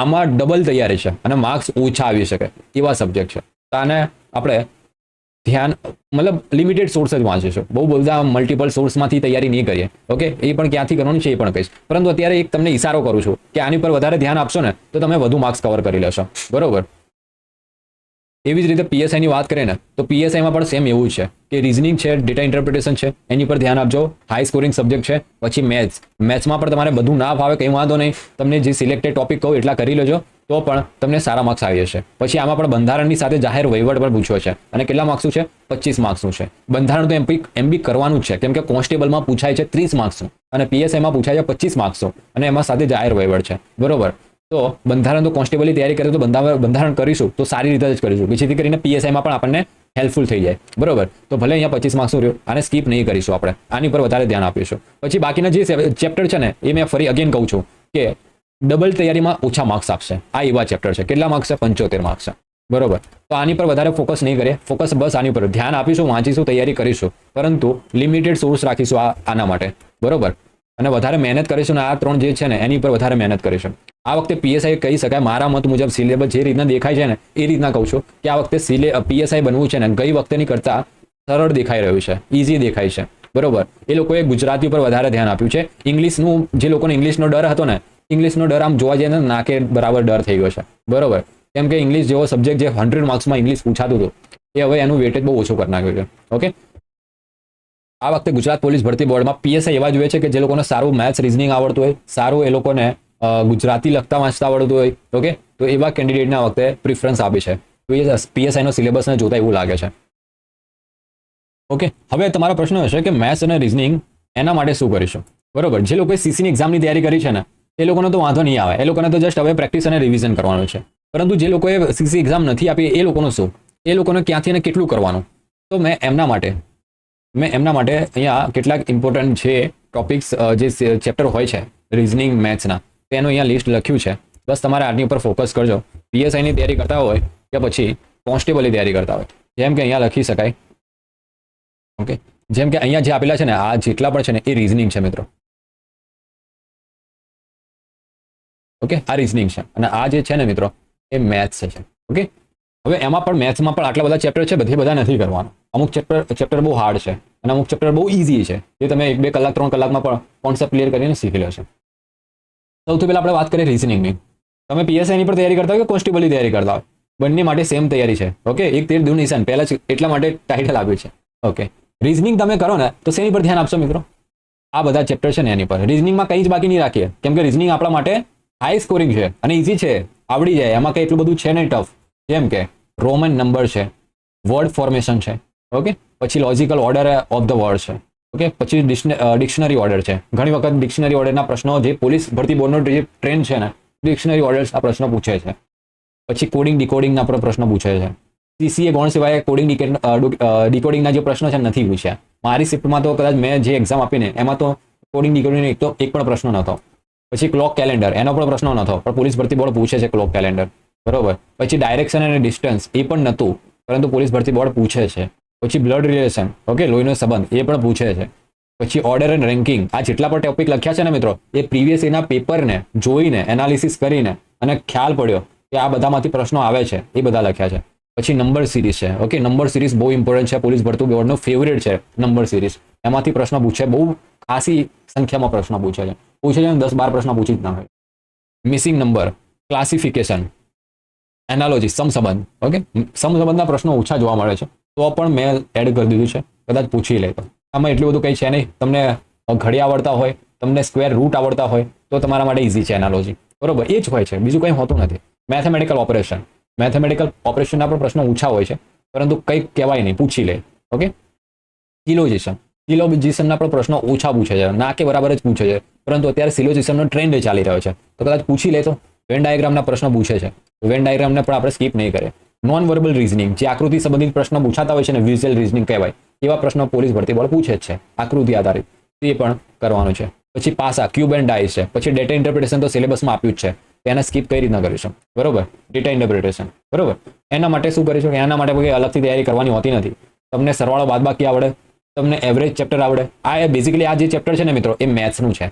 આમાં ડબલ તૈયારી છે અને માર્ક્સ ઓછા આવી શકે એવા સબ્જેક્ટ છે. તો આને આપણે ધ્યાન, મતલબ લિમિટેડ સોર્સ જ વાંચીશું, બહુ બધા મલ્ટિપલ સોર્સમાંથી તૈયારી નહીં કરીએ. ઓકે, એ પણ ક્યાંથી કરવાનું છે એ પણ કહીશ, પરંતુ અત્યારે એક તમને ઇશારો કરું છું કે આની પર વધારે ધ્યાન આપશો ને તો તમે વધુ માર્ક્સ કવર કરી લેશો, બરોબર. એવી જ રીતે પીએસઆઈની વાત કરીએ ને તો પીએસઆઈમાં પણ સેમ એવું છે કે રિઝનિંગ છે, ડેટા ઇન્ટરપ્રિટેશન છે, એની પર ધ્યાન આપજો. હાઈ સ્કોરિંગ સબ્જેક્ટ છે. પછી મેથ્સમાં પણ તમારે બધું ના ફાવે કંઈ વાંધો નહીં, તમને જે સિલેક્ટેડ ટોપિક કહું એટલા કરી લેજો તો પણ તમને સારા માર્ક્સ આવી જશે. પછી આમાં પણ બંધારણની સાથે જાહેર વહીવટ પર પૂછ્યો છે અને કેટલા માર્ક્સનું છે? 25 માર્ક્સનું છે. બંધારણ તો એમબી કરવાનું જ છે, કેમ કે કોન્સ્ટેબલમાં પૂછાય છે 30 માર્ક્સનું અને પીએસઆઈમાં પૂછાય છે 25 માર્ક્સનું અને એમાં સાથે જાહેર વહીવટ છે, બરોબર. તો બંધારણ તો કોન્સ્ટેબલની તૈયારી કરે તો બંધારણ કરીશું તો સારી રીતે જ કરીશું, જેથી કરીને પીએસઆઈમાં પણ આપણને હેલ્પફુલ થઈ જાય, બરોબર. તો ભલે અહીંયા 25 માર્ક્સનું રહ્યું, આને સ્કીપ નહીં કરીશું, આપણે આની પર વધારે ધ્યાન આપીશું. પછી બાકીના જે ચેપ્ટર છે ને એ મેં ફરી અગેન કહું છું કે ડબલ તૈયારીમાં ઓછા માર્ક્સ આપશે. આ એવા ચેપ્ટર છે. કેટલા માર્ક્સ છે? 75 માર્ક્સ છે, બરોબર. તો આની પર વધારે ફોકસ નહીં કરીએ, ફોકસ બસ આની પર ધ્યાન આપીશું, વાંચીશું, તૈયારી કરીશું, પરંતુ લિમિટેડ સોર્સ રાખીશું આના માટે, બરોબર. અને વધારે મહેનત કરીશું ને આ 3 જે છે ને એની પર વધારે મહેનત કરીશું. આ વખતે પીએસઆઈ કહી શકાય મારા મત મુજબ સિલેબસ જે રીતના દેખાય છે ને એ રીતના કહું છું કે આ વખતે પીએસઆઈ બનવું છે ને ગઈ વખતેની કરતા સરળ દેખાઈ રહ્યું છે, ઇઝી દેખાય છે, બરોબર. એ લોકોએ ગુજરાતી પર વધારે ધ્યાન આપ્યું છે. ઇંગ્લિશનું, જે લોકોને ઇંગ્લિશનો ડર હતો ને, ઇંગ્લિશનો ડર આમ જોવા જઈએ ને નાકે બરાબર ડર થઈ ગયો છે, બરોબર. કેમ કે ઇંગ્લિશ જેવો સબ્જેક્ટ જે 100 માર્ક્સમાં ઇંગ્લિશ પૂછાતું હતું એ હવે એનું વેટેજ બહુ ઓછું કરી નાખ્યું છે. ઓકે, આ વખતે ગુજરાત પોલીસ ભરતી બોર્ડમાં પીએસઆઈ એવા જોઈએ છે કે જે લોકોને સારું મેથ્સ, રિઝનિંગ આવડતું હોય, સારું એ લોકોને ગુજરાતી લખતા વાંચતા આવડતું હોય, ઓકે, તો એવા કેન્ડિડેટને આ વખતે પ્રિફરન્સ આપી છે. તો એ પીએસઆઈનો સિલેબસને જોતા એવું લાગે છે. ઓકે, હવે તમારો પ્રશ્ન હશે કે મેથ્સ અને રિઝનિંગ એના માટે શું કરીશું, બરોબર. જે લોકોએ સીસીની એક્ઝામની તૈયારી કરી છે ને એ લોકોને તો વાંધો નહીં આવે, એ લોકોને તો જસ્ટ હવે પ્રેક્ટિસ અને રિવિઝન કરવાનું છે. પરંતુ જે લોકોએ સીસી એક્ઝામ નથી આપી એ લોકોનું શું? એ લોકોને ક્યાંથી અને કેટલું કરવાનું? તો મેં એમના માટે અહીંયા કેટલાક ઇમ્પોર્ટન્ટ જે ટોપિક્સ, જે ચેપ્ટર હોય છે રિઝનિંગ મેથ્સના, તેનું અહીંયા લિસ્ટ લખ્યું છે. બસ તમારે આની ઉપર ફોકસ કરજો. પીએસઆઈની તૈયારી કરતા હોય કે પછી કોન્સ્ટેબલની તૈયારી કરતા હોય, જેમ કે અહીંયા લખી શકાય. ઓકે, જેમ કે અહીંયા જે આપેલા છે ને આ જેટલા પણ છે ને એ રિઝનિંગ છે મિત્રો. ઓકે, આ રિઝનિંગ છે અને આ જે છે ને મિત્રો એ મેથ્સ છે. ઓકે, હવે એમાં પણ મેથ્સમાં પણ આટલા બધા ચેપ્ટર છે, બધા નથી કરવાના. અમુક ચેપ્ટર બહુ હાર્ડ છે અને અમુક ચેપ્ટર બહુ ઇઝી છે, જે તમે 1-2 કલાક 3 કલાકમાં પણ કોન્સેપ્ટ ક્લિયર કરીને શીખી લેશો. સૌથી પહેલા આપણે વાત કરીએ રિઝનિંગની. તમે પીએસઆઈની પર તૈયારી કરતા હોય કે કોન્સ્ટેબલની તૈયારી કરતા હોય, બંને માટે સેમ તૈયારી છે. ઓકે, એક તીર દો નિશાન, પહેલા જ એટલા માટે ટાઇટલ આપ્યું છે. ઓકે, રિઝનિંગ તમે કરો ને તો શેની પર ધ્યાન આપશો મિત્રો? આ બધા ચેપ્ટર છે ને એની પર. રિઝનિંગમાં કંઈ જ બાકી નહીં રાખીએ, કેમ કે રિઝનિંગ આપણા માટે હાઈ સ્કોરિંગ છે અને ઇઝી છે, આવડી જાય, એમાં કંઈ એટલું બધું છે નહીં ટફ. જેમ કે રોમન નંબર છે, વર્ડ ફોર્મેશન છે, ઓકે, પછી logical order of the word છે, ઓકે, પછી ડિક્શનરી ઓર્ડર છે. ઘણી વખત ડિક્શનરી ઓર્ડરના પ્રશ્નો, જે પોલીસ ભરતી બોર્ડનો જે ટ્રેન્ડ છે ને, ડિક્શનરી ઓર્ડર્સના પ્રશ્નો પૂછે છે. પછી કોડિંગ ડિકોડિંગના પણ પ્રશ્નો પૂછે છે. સીસીએ ગૌણ સિવાય કોડિંગ ડિકોડિંગના જે પ્રશ્નો છે નથી પૂછ્યા. મારી શિફ્ટમાં તો કદાચ મેં જે એક્ઝામ આપીને એમાં તો કોડિંગ ડિકોડિંગ એક પણ પ્રશ્ન નહોતો. પછી ક્લોક કેલેન્ડર, એનો પણ પ્રશ્ન નહોતો, પણ પોલીસ ભરતી બોર્ડ પૂછે છે ક્લોક કેલેન્ડર, બરોબર. પછી ડાયરેક્શન અને ડિસ્ટન્સ, એ પણ નહોતું, પરંતુ પોલીસ ભરતી બોર્ડ પૂછે છે. પછી બ્લડ રિલેશન, ઓકે, લોહીનો સંબંધ, એ પણ પૂછે છે. પછી ઓર્ડર એન્ડ રેન્કિંગ, આ જેટલા પણ ટોપિક લખ્યા છે ને મિત્રો, એ પ્રીવિયસ એના પેપરને જોઈને એનાલિસિસ કરીને અને ખ્યાલ પડ્યો કે આ બધામાંથી પ્રશ્નો આવે છે, એ બધા લખ્યા છે. પછી નંબર સિરીઝ છે. ઓકે, નંબર સિરીઝ બહુ ઇમ્પોર્ટન્ટ છે, પોલીસ ભરતી બોર્ડનો ફેવરેટ છે નંબર સિરીઝ. એમાંથી પ્રશ્નો પૂછે, બહુ ખાસી સંખ્યામાં પ્રશ્નો પૂછે છે 10-12 પ્રશ્નો પૂછી જ ના હોય. મિસિંગ નંબર, ક્લાસિફિકેશન, એનાલોજી, સમસંબંધ. ઓકે, સમસંબંધના પ્રશ્નો ઓછા જોવા મળે છે, તો પણ મેં એડ કરી દીધું છે, કદાચ પૂછી લે તો. આમાં એટલું બધું કંઈ છે નહીં. તમને ઘડી આવડતા હોય, તમને સ્ક્વેર રૂટ આવડતા હોય તો તમારા માટે ઇઝી છે એનાલોજી, બરોબર. એ જ હોય છે, બીજું કંઈ હોતું નથી. મેથેમેટિકલ ઓપરેશનના પણ પ્રશ્નો ઓછા હોય છે, પરંતુ કંઈક કહેવાય નહીં, પૂછી લે. ઓકે, સિલોજિઝમ, સિલોજિઝમના પણ પ્રશ્નો ઓછા પૂછે છે, ના કે બરાબર જ પૂછે છે, પરંતુ અત્યારે સિલોજિઝમનો ટ્રેન્ડ ચાલી રહ્યો છે, તો કદાચ પૂછી લે તો વેન ડાયાગ્રામના પ્રશ્નો પૂછે છે, વેન ડાયાગ્રામને પણ આપણે સ્કીપ નહીં કરીએ. નોન વર્બલ રીઝનિંગ, જે આકૃતિ સંબંધિત પ્રશ્નો પૂછાતા હોય છે ને, વિઝ્યુઅલ રીઝનિંગ કહેવાય, એવા પ્રશ્નો પોલીસ ભરતી બોર્ડ પૂછે જ છે, આકૃતિ આધારિત, તે પણ કરવાનું છે. પછી પાસા, ક્યુબ એન્ડ ડાઇસ છે. પછી ડેટા ઇન્ટરપ્રિટેશન તો સિલેબસમાં આપ્યું જ છે, તેને સ્કીપ કઈ રીતના કરીશું, બરોબર? ડેટા ઇન્ટરપ્રિટેશન, બરોબર? એના માટે શું કરીશું કે એના માટે કોઈ અલગથી તૈયારી કરવાની હોતી નથી. તમને સરવાળો બાદબાકી આવડે, તમને એવરેજ ચેપ્ટર આવડે. આ બેઝિકલી આ જે ચેપ્ટર છે ને મિત્રો, એ મેથ્સનું છે,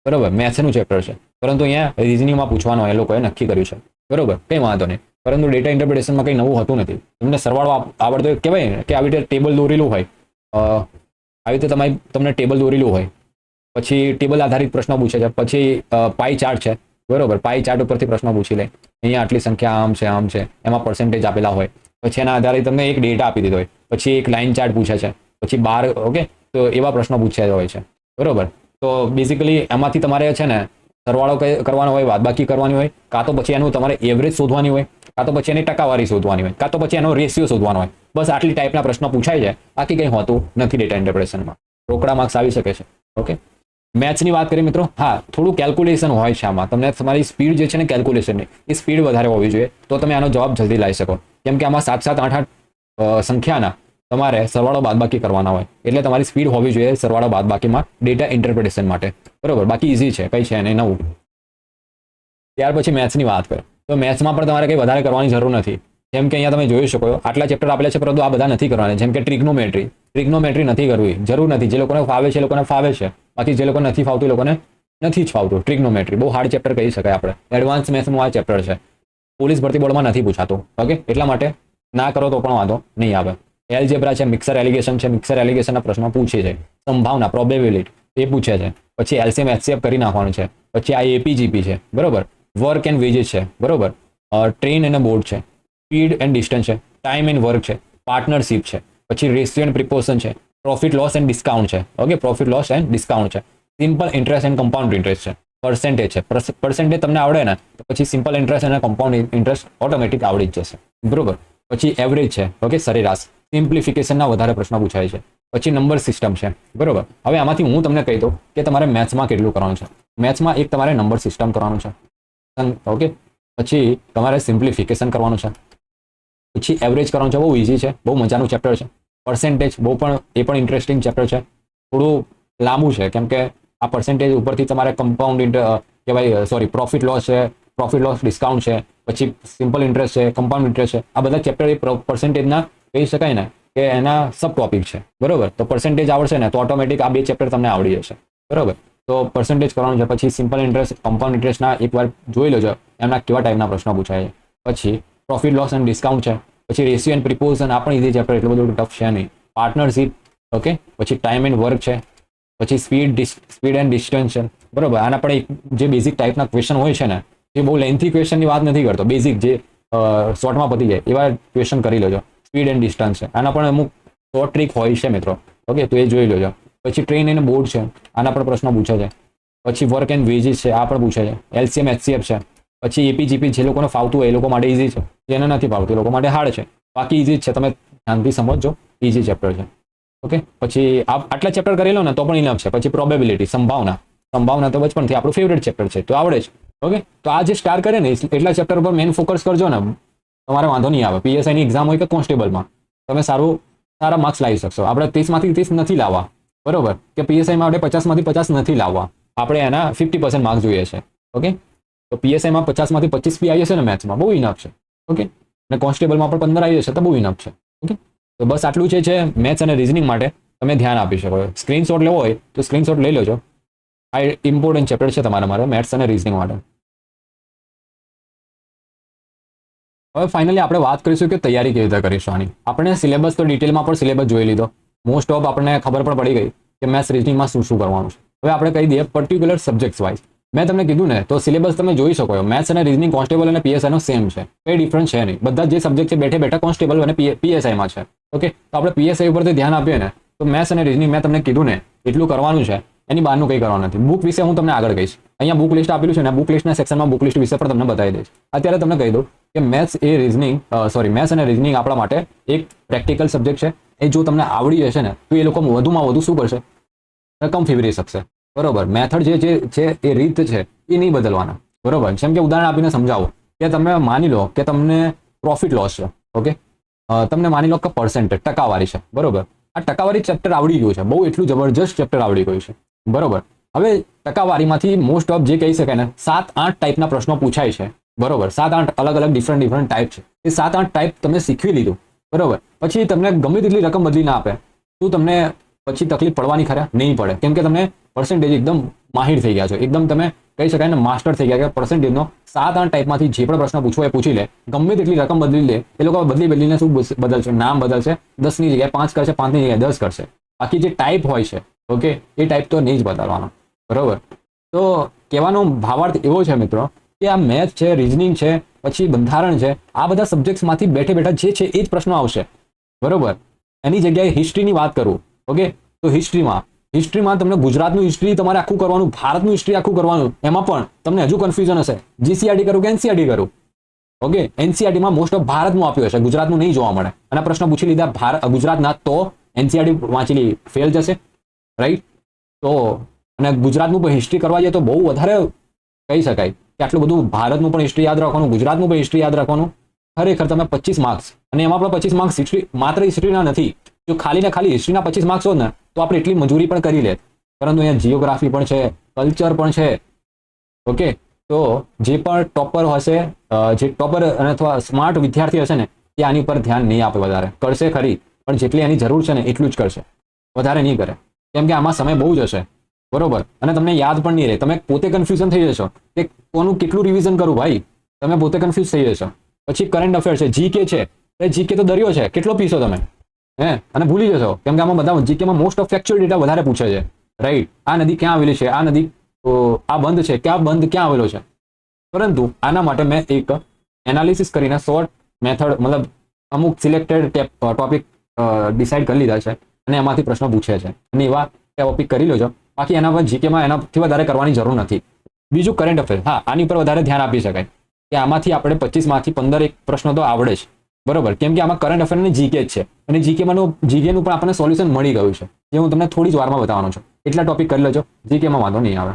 બરોબર? મેથ્સનું ચેપ્ટર છે, પરંતુ અહીંયા રિઝનિંગમાં પૂછવાનો એ લોકોએ નક્કી કર્યું છે, બરોબર? કંઈ વાંધો નહીં. પરંતુ ડેટા ઇન્ટરપ્રિટેશનમાં કંઈ નવું હતું નથી. તમને સરવાળો આવડતો કહેવાય ને કે આવી રીતે ટેબલ દોરેલું હોય, આવી રીતે તમને ટેબલ દોરેલું હોય, પછી ટેબલ આધારિત પ્રશ્નો પૂછે છે, પછી પાઈ ચાર્ટ છે, બરોબર? પાઈ ચાર્ટ ઉપરથી પ્રશ્નો પૂછી લે, અહીંયા આટલી સંખ્યા આમ છે, એમાં પર્સન્ટેજ આપેલા હોય, પછી એના આધારે તમને એક ડેટા આપી દીધો હોય, પછી એક લાઇન ચાર્ટ પૂછે છે, પછી 12, ઓકે? તો એવા પ્રશ્નો પૂછ્યા હોય છે, બરોબર? તો બેઝિકલી એમાંથી તમારે છે ને સરવાળો કરવાનો હોય, બાદબાકી કરવાની હોય, કાં તો પછી એનું તમારે એવરેજ શોધવાની હોય, કાં તો પછી એની ટકાવારી શોધવાની હોય, કાં તો પછી એનો રેશિયો શોધવાનો હોય. બસ આટલી ટાઈપના પ્રશ્નો પૂછાય છે, બાકી કંઈ હોતું નથી ડેટા ઇન્ટરપ્રિટેશનમાં. રોકડા માર્ક્સ આવી શકે છે, ઓકે? મેથ્સની વાત કરીએ મિત્રો, હા થોડું કેલ્ક્યુલેશન હોય છે આમાં. તમને તમારી સ્પીડ જે છે ને કેલ્ક્યુલેશનની, એ સ્પીડ વધારે હોવી જોઈએ, તો તમે આનો જવાબ જલ્દી લાવી શકો. કેમ કે આમાં 7, 7, 8, 8 સંખ્યાના તમારે સરવાળો બાદબાકી કરવાના હોય, એટલે તમારી સ્પીડ હોવી જોઈએ સરવાળો બાદબાકીમાં ડેટા ઇન્ટરપ્રિટેશન માટે, બરોબર? બાકી ઇઝી છે, કંઈ છે નહીં નવું. ત્યાર પછી મેથ્સની વાત કરીએ તો મેથ્સમાં પણ તમારે કંઈ વધારે કરવાની જરૂર નથી. જેમ કે અહીંયા તમે જોઈ શકો આટલા ચેપ્ટર આપેલા છે, પરંતુ આ બધા નથી કરવાના. જેમ કે ટ્રિગ્નોમેટ્રી નથી કરવી, જરૂર નથી. જે લોકોને ફાવે છે એ લોકોને ફાવે છે, બાકી જે લોકોને નથી ફાવતું એ લોકોને નથી જ ફાવતું. ટ્રિગ્નોમેટ્રી બહુ હાર્ડ ચેપ્ટર કહી શકાય આપણે. એડવાન્સ મેથ્સનું આ ચેપ્ટર છે, પોલીસ ભરતી બોર્ડમાં નથી પૂછાતું, ઓકે? એટલા માટે ના કરો તો પણ વાંધો નહીં આવે. એલ્જેબ્રા છે, મિક્સર એલિગેશન છે, મિક્સર એલિગેશનના પ્રશ્નો પૂછે છે, સંભાવના પ્રોબેબિલિટી એ પૂછે છે, પછી એલસીએમ એચસીએફ કરી નાખવાનું છે, પછી આ એપીજીપી છે, બરોબર? વર્ક એન્ડ વેજીસ છે, બરોબર? ટ્રેન અને બોર્ડ છે, સ્પીડ એન્ડ ડિસ્ટન્સ છે, ટાઈમ એન્ડ વર્ક છે, પાર્ટનરશિપ છે, પછી રેશિયો એન્ડ પ્રિપોર્શન છે, પ્રોફિટ લોસ એન્ડ ડિસ્કાઉન્ટ છે, okay? Profit loss and discount છે, simple interest and compound interest છે, પર્સન્ટેજ છે. પર્સન્ટેજ તમને આવડે ને તો પછી સિમ્પલ ઇન્ટરેસ્ટ અને કમ્પાઉન્ડ ઇન્ટરેસ્ટ ઓટોમેટિક આવડી જ જશે, બરોબર? પછી એવરેજ છે, ઓકે? સરેરાશ. સિમ્પ્લિફિકેશનના વધારે પ્રશ્નો પૂછાય છે. પછી નંબર સિસ્ટમ છે, બરોબર? હવે આમાંથી હું તમને કહી દઉં કે તમારે મેથ્સમાં કેટલું કરવાનું છે. મેથ્સમાં એક તમારે નંબર સિસ્ટમ કરવાનું છે, ઓકે? પછી તમારે સિમ્પ્લિફિકેશન કરવાનું છે, પછી એવરેજ કરવાનું છે. બહુ ઇઝી છે, બહુ મજાનું ચેપ્ટર છે. પર્સન્ટેજ એ પણ ઇન્ટરેસ્ટિંગ ચેપ્ટર છે, થોડું લાંબુ છે, કેમ કે આ પર્સન્ટેજ ઉપરથી તમારે કમ્પાઉન્ડ કહેવાય, સોરી, પ્રોફિટ લોસ છે, પ્રોફિટ લોસ ડિસ્કાઉન્ટ છે, પછી સિમ્પલ ઇન્ટરેસ્ટ છે, કમ્પાઉન્ડ ઇન્ટરેસ્ટ છે. આ બધા ચેપ્ટર એ પર્સન્ટેજના કહી શકાય ને કે એના સબ ટોપિક છે, બરોબર? તો પર્સન્ટેજ આવડશે ને તો ઓટોમેટિક આ બે ચેપ્ટર તમને આવડી જશે, બરોબર? તો પર્સન્ટેજ કરવાનું છે. પછી સિમ્પલ ઇન્ટરેસ્ટ, કમ્પાઉન્ડ ઇન્ટરેસ્ટના એકવાર જોઈ લેજો એમના કેવા ટાઈપના પ્રશ્નો પૂછાય છે. પછી પ્રોફિટ લોસ એન્ડ ડિસ્કાઉન્ટ છે, પછી રેશિયો એન્ડ પ્રિપોઝન, આ પણ ઇઝી ચેપ્ટર, એટલું બધું ટફ છે નહીં. Partnership, okay? પછી ટાઈમ એન્ડ વર્ક છે, પછી સ્પીડ એન્ડ ડિસ્ટન્સ છે, બરોબર? આના પણ એક જે બેઝિક ટાઈપના ક્વેશ્ચન હોય છે ને, એ બહુ લેન્થી ક્વેશ્ચનની વાત નથી કરતો, બેઝિક જે શોર્ટમાં પતી જાય એવા ક્વેશ્ચન કરી લેજો. સ્પીડ એન્ડ ડિસ્ટન્સ છે, આના પણ અમુક શોર્ટ ટ્રીક હોય છે મિત્રો, ઓકે? તો એ જોઈ લેજો. પછી ટ્રેન અને બોર્ડ છે, આના પણ પ્રશ્નો પૂછે છે. પછી વર્ક એન્ડ વેજીસ છે, આ પણ પૂછે છે. એલસીએમ એચસીએફ છે, પછી એપીજીપી જે લોકોને ફાવતું હોય એ લોકો માટે ઇઝી છે, જેને નથી ફાવતું એ લોકો માટે હાર્ડ છે. બાકી ઇઝી જ છે, તમે ધ્યાનથી સમજજો, ઇઝી ચેપ્ટર છે, ઓકે? પછી આટલા ચેપ્ટર કરી લો ને તો પણ ઇનફ છે. પછી પ્રોબેબિલિટી, સંભાવના તો બચપણથી આપણું ફેવરેટ ચેપ્ટર છે, તો આવડે છે, ઓકે? તો આ જે સ્ટાર કરે ને એટલા ચેપ્ટર પર મેન ફોકસ કરજો ને, તમારે વાંધો નહીં આવે. પીએસઆઈની એક્ઝામ હોય કે કોન્સ્ટેબલમાં તમે સારા માર્ક્સ લાવી શકશો. આપણે 30માંથી 30 નથી લાવવા, બરોબર? કે પીએસઆઈમાં આપણે 50માંથી 50 નથી લાવવા, આપણે એના 50% માર્ક્સ જોઈએ છે, ઓકે? તો પીએસઆઈમાં 50માંથી 25 બી આવી જશે ને મેથ્સમાં, બહુ ઇનફ છે, ઓકે? અને કોન્સ્ટેબલમાં પણ 15 આવી જશે તો બહુ ઇનફ છે, ઓકે? તો બસ આટલું છે મેથ્સ અને રિઝનિંગ માટે તમે ધ્યાન આપી શકો. સ્ક્રીનશોટ લેવો હોય તો સ્ક્રીનશોટ લઈ લેજો. આ ઇમ્પોર્ટન્ટ ચેપ્ટર છે તમારા માટે, મેથ્સ અને રિઝનિંગ માટે. હવે ફાઇનલી આપણે વાત કરીશું કે તૈયારી કેવી રીતે કરીશું આની. આપણે સિલેબસ તો ડિટેલમાં પણ સિલેબસ જોઈ લીધો, મોસ્ટ ઓફ આપણને ખબર પણ પડી ગઈ કે મેથ્સ રિઝનિંગમાં શું કરવાનું છે. હવે આપણે કહી દઈએ પર્ટિક્યુલર સબ્જેક્ટ્સ વાઇઝ. મેં તમને કીધું ને તો સિલેબસ તમે જોઈ શકો છો, મેથ્સ અને રિઝનિંગ કોન્સ્ટેબલ અને પીએસઆઈનો સેમ છે, કંઈ ડિફરન્સ છે નહીં. બધા જે સબ્જેક્ટ છે બેઠા કોન્સ્ટેબલ અને પીએસઆઈમાં છે, ઓકે? તો આપણે પીએસઆઈ ઉપરથી ધ્યાન આપીએ ને તો મેથ્સ અને રિઝનિંગ મેં તમને કીધું ને એટલું કરવાનું છે, એની બહારનું કંઈ કરવાનું નથી. બુક વિશે હું તમને આગળ કહીશ. અહીંયા બુક લિસ્ટ આપેલું છે ને, બુક લિસ્ટના સેક્શનમાં બુક લિસ્ટ વિશે પણ તમને બતાવી દઈશ. અત્યારે તમને કહી દઉં કે મેથ્સ અને રિઝનિંગ આપણા માટે એક પ્રેક્ટિકલ સબ્જેક્ટ છે, એ જો તમને આવડી જશે ને તો એ લોકો વધુમાં વધુ શું કરશે, રકમ ફેરવી શકશે. બરોબર. મેથડ જે છે એ રીત છે એ નહીં બદલવાના. બરોબર. જેમ કે ઉદાહરણ આપીને સમજાવો કે તમે માની લો કે તમને પ્રોફિટ લોસ છે. ઓકે, તમને માની લો કે પર્સન્ટેજ ટકાવારી છે. બરોબર. આ ટકાવારી ચેપ્ટર આવડી ગયું છે, બહુ એટલું જબરજસ્ત ચેપ્ટર આવડી ગયું છે. બરોબર. હવે ટકાવારીમાંથી મોસ્ટ ઓફ જે કહી શકાય ને 7-8 ટાઈપના પ્રશ્નો પૂછાય છે. બરોબર. 7-8 અલગ અલગ ડિફરન્ટ ટાઈપ છે. એ 7-8 ટાઈપ તમે શીખવી લીધું. બરોબર. પછી તમને ગમે તેટલી રકમ બદલી ના આપે શું તમને પછી તકલીફ પડવાની ખરા? નહીં પડે. કેમ કે તમને પર્સન્ટેજ એકદમ માહિર થઈ ગયા છો. એકદમ તમે કહી શકાય ને માસ્ટર થઈ ગયા કે પર્સન્ટેજનો 7-8 ટાઈપમાંથી જે પણ પ્રશ્ન પૂછવો એ પૂછી લે. ગમે તેટલી રકમ બદલી લે, એ લોકો બદલીને શું બદલશે? નામ બદલશે. 10ની જગ્યાએ 5 કરશે, 5ની જગ્યાએ 10 કરશે. બાકી જે ટાઈપ હોય છે, ઓકે, એ ટાઈપ તો નહીં જ બદલવાનો. બરોબર. તો કહેવાનો ભાવાર્થ એવો છે મિત્રો કે આ મેથ છે, રીઝનિંગ છે, પછી બંધારણ છે, આ બધા સબ્જેક્ટ્સમાંથી બેઠે બેઠા જે છે એ જ પ્રશ્નો આવશે. બરોબર. એની જગ્યાએ હિસ્ટ્રીની વાત કરું, ઓકે, તો હિસ્ટ્રીમાં તમને ગુજરાતનું હિસ્ટ્રી તમારે આખું કરવાનું, ભારતનું હિસ્ટ્રી આખું કરવાનું. એમાં પણ તમને હજુ કન્ફ્યુઝન હશે જીસીઆરટી કરું કે એનસીઆરટી કરું. ઓકે, એનસીઆરટીમાં મોસ્ટ ઓફ ભારતનું આપ્યું હશે, ગુજરાતનું નહીં જોવા મળે. અને પ્રશ્ન પૂછી લીધા ગુજરાતના તો એનસીઆરટી વાંચેલી ફેલ જશે, રાઈટ? તો અને ગુજરાતનું પણ હિસ્ટ્રી કરવા જઈએ તો બહુ વધારે કહી શકાય કે આટલું બધું ભારતનું પણ હિસ્ટ્રી યાદ રાખવાનું, ગુજરાતનું પણ હિસ્ટ્રી યાદ રાખવાનું. ખરેખર તમે 25 માર્ક્સ, અને એમાં પણ 25 માર્ક્સ હિસ્ટ્રી, માત્ર હિસ્ટ્રીના નથી. જો ખાલી ને ખાલી હિસ્ટ્રીના 25 માર્ક્સ હોત ને તો આપણે એટલી મજૂરી પણ કરી લે. પરંતુ અહીંયા જીઓગ્રાફી પણ છે, કલ્ચર પણ છે. ઓકે, તો જે પણ ટોપર હશે, જે ટોપર અથવા સ્માર્ટ વિદ્યાર્થી હશે ને એ આની પર ધ્યાન નહીં આપે. વધારે કરશે ખરી, પણ જેટલી એની જરૂર છે ને એટલું જ કરશે, વધારે નહીં કરે. કેમ કે આમાં સમય બહુ જ હશે. બરોબર. અને તમને યાદ પણ નહીં રહે. તમે પોતે કન્ફ્યુઝન થઈ જશો કે કોનું કેટલું રિવિઝન કરું ભાઈ. તમે પોતે કન્ફ્યુઝ થઈ જશો. પછી કરંટ અફેર છે, જીકે છે. જીકે તો દરિયો છે, કેટલો પીશો તમે? અને ભૂલી જશો. કેમ કે આમાં બધા જીકેમાં મોસ્ટ ઓફ ફેક્ચ્યુઅલ ડેટા વધારે પૂછે છે, રાઈટ? આ નદી ક્યાં આવેલી છે, આ નદી, આ બંધ છે, બંધ ક્યાં આવેલો છે. પરંતુ આના માટે મેં એક એનાલિસિસ કરીને શોર્ટ મેથડ, મતલબ અમુક સિલેક્ટેડ ટોપિક ડિસાઇડ કરી લીધા છે અને એમાંથી પ્રશ્નો પૂછે છે. અને એવા ટોપિક કરી લેજો. બાકી એના પર જીકેમાં એનાથી વધારે કરવાની જરૂર નથી. બીજું કરંટ અફેર, હા, આની પર વધારે ધ્યાન આપી શકાય કે આમાંથી આપણે 25 માંથી 15 એક પ્રશ્નો તો આવડે જ. બરોબર. કેમ કે આમાં કરંટ અફેર અને જીકે જ છે. અને જીકેનું પણ આપણને સોલ્યુશન મળી ગયું છે, જે હું તમને થોડી જ વારમાં બતાવવાનો છું. એટલા ટોપિક કરી લેજો, જીકેમાં વાંધો નહીં આવે.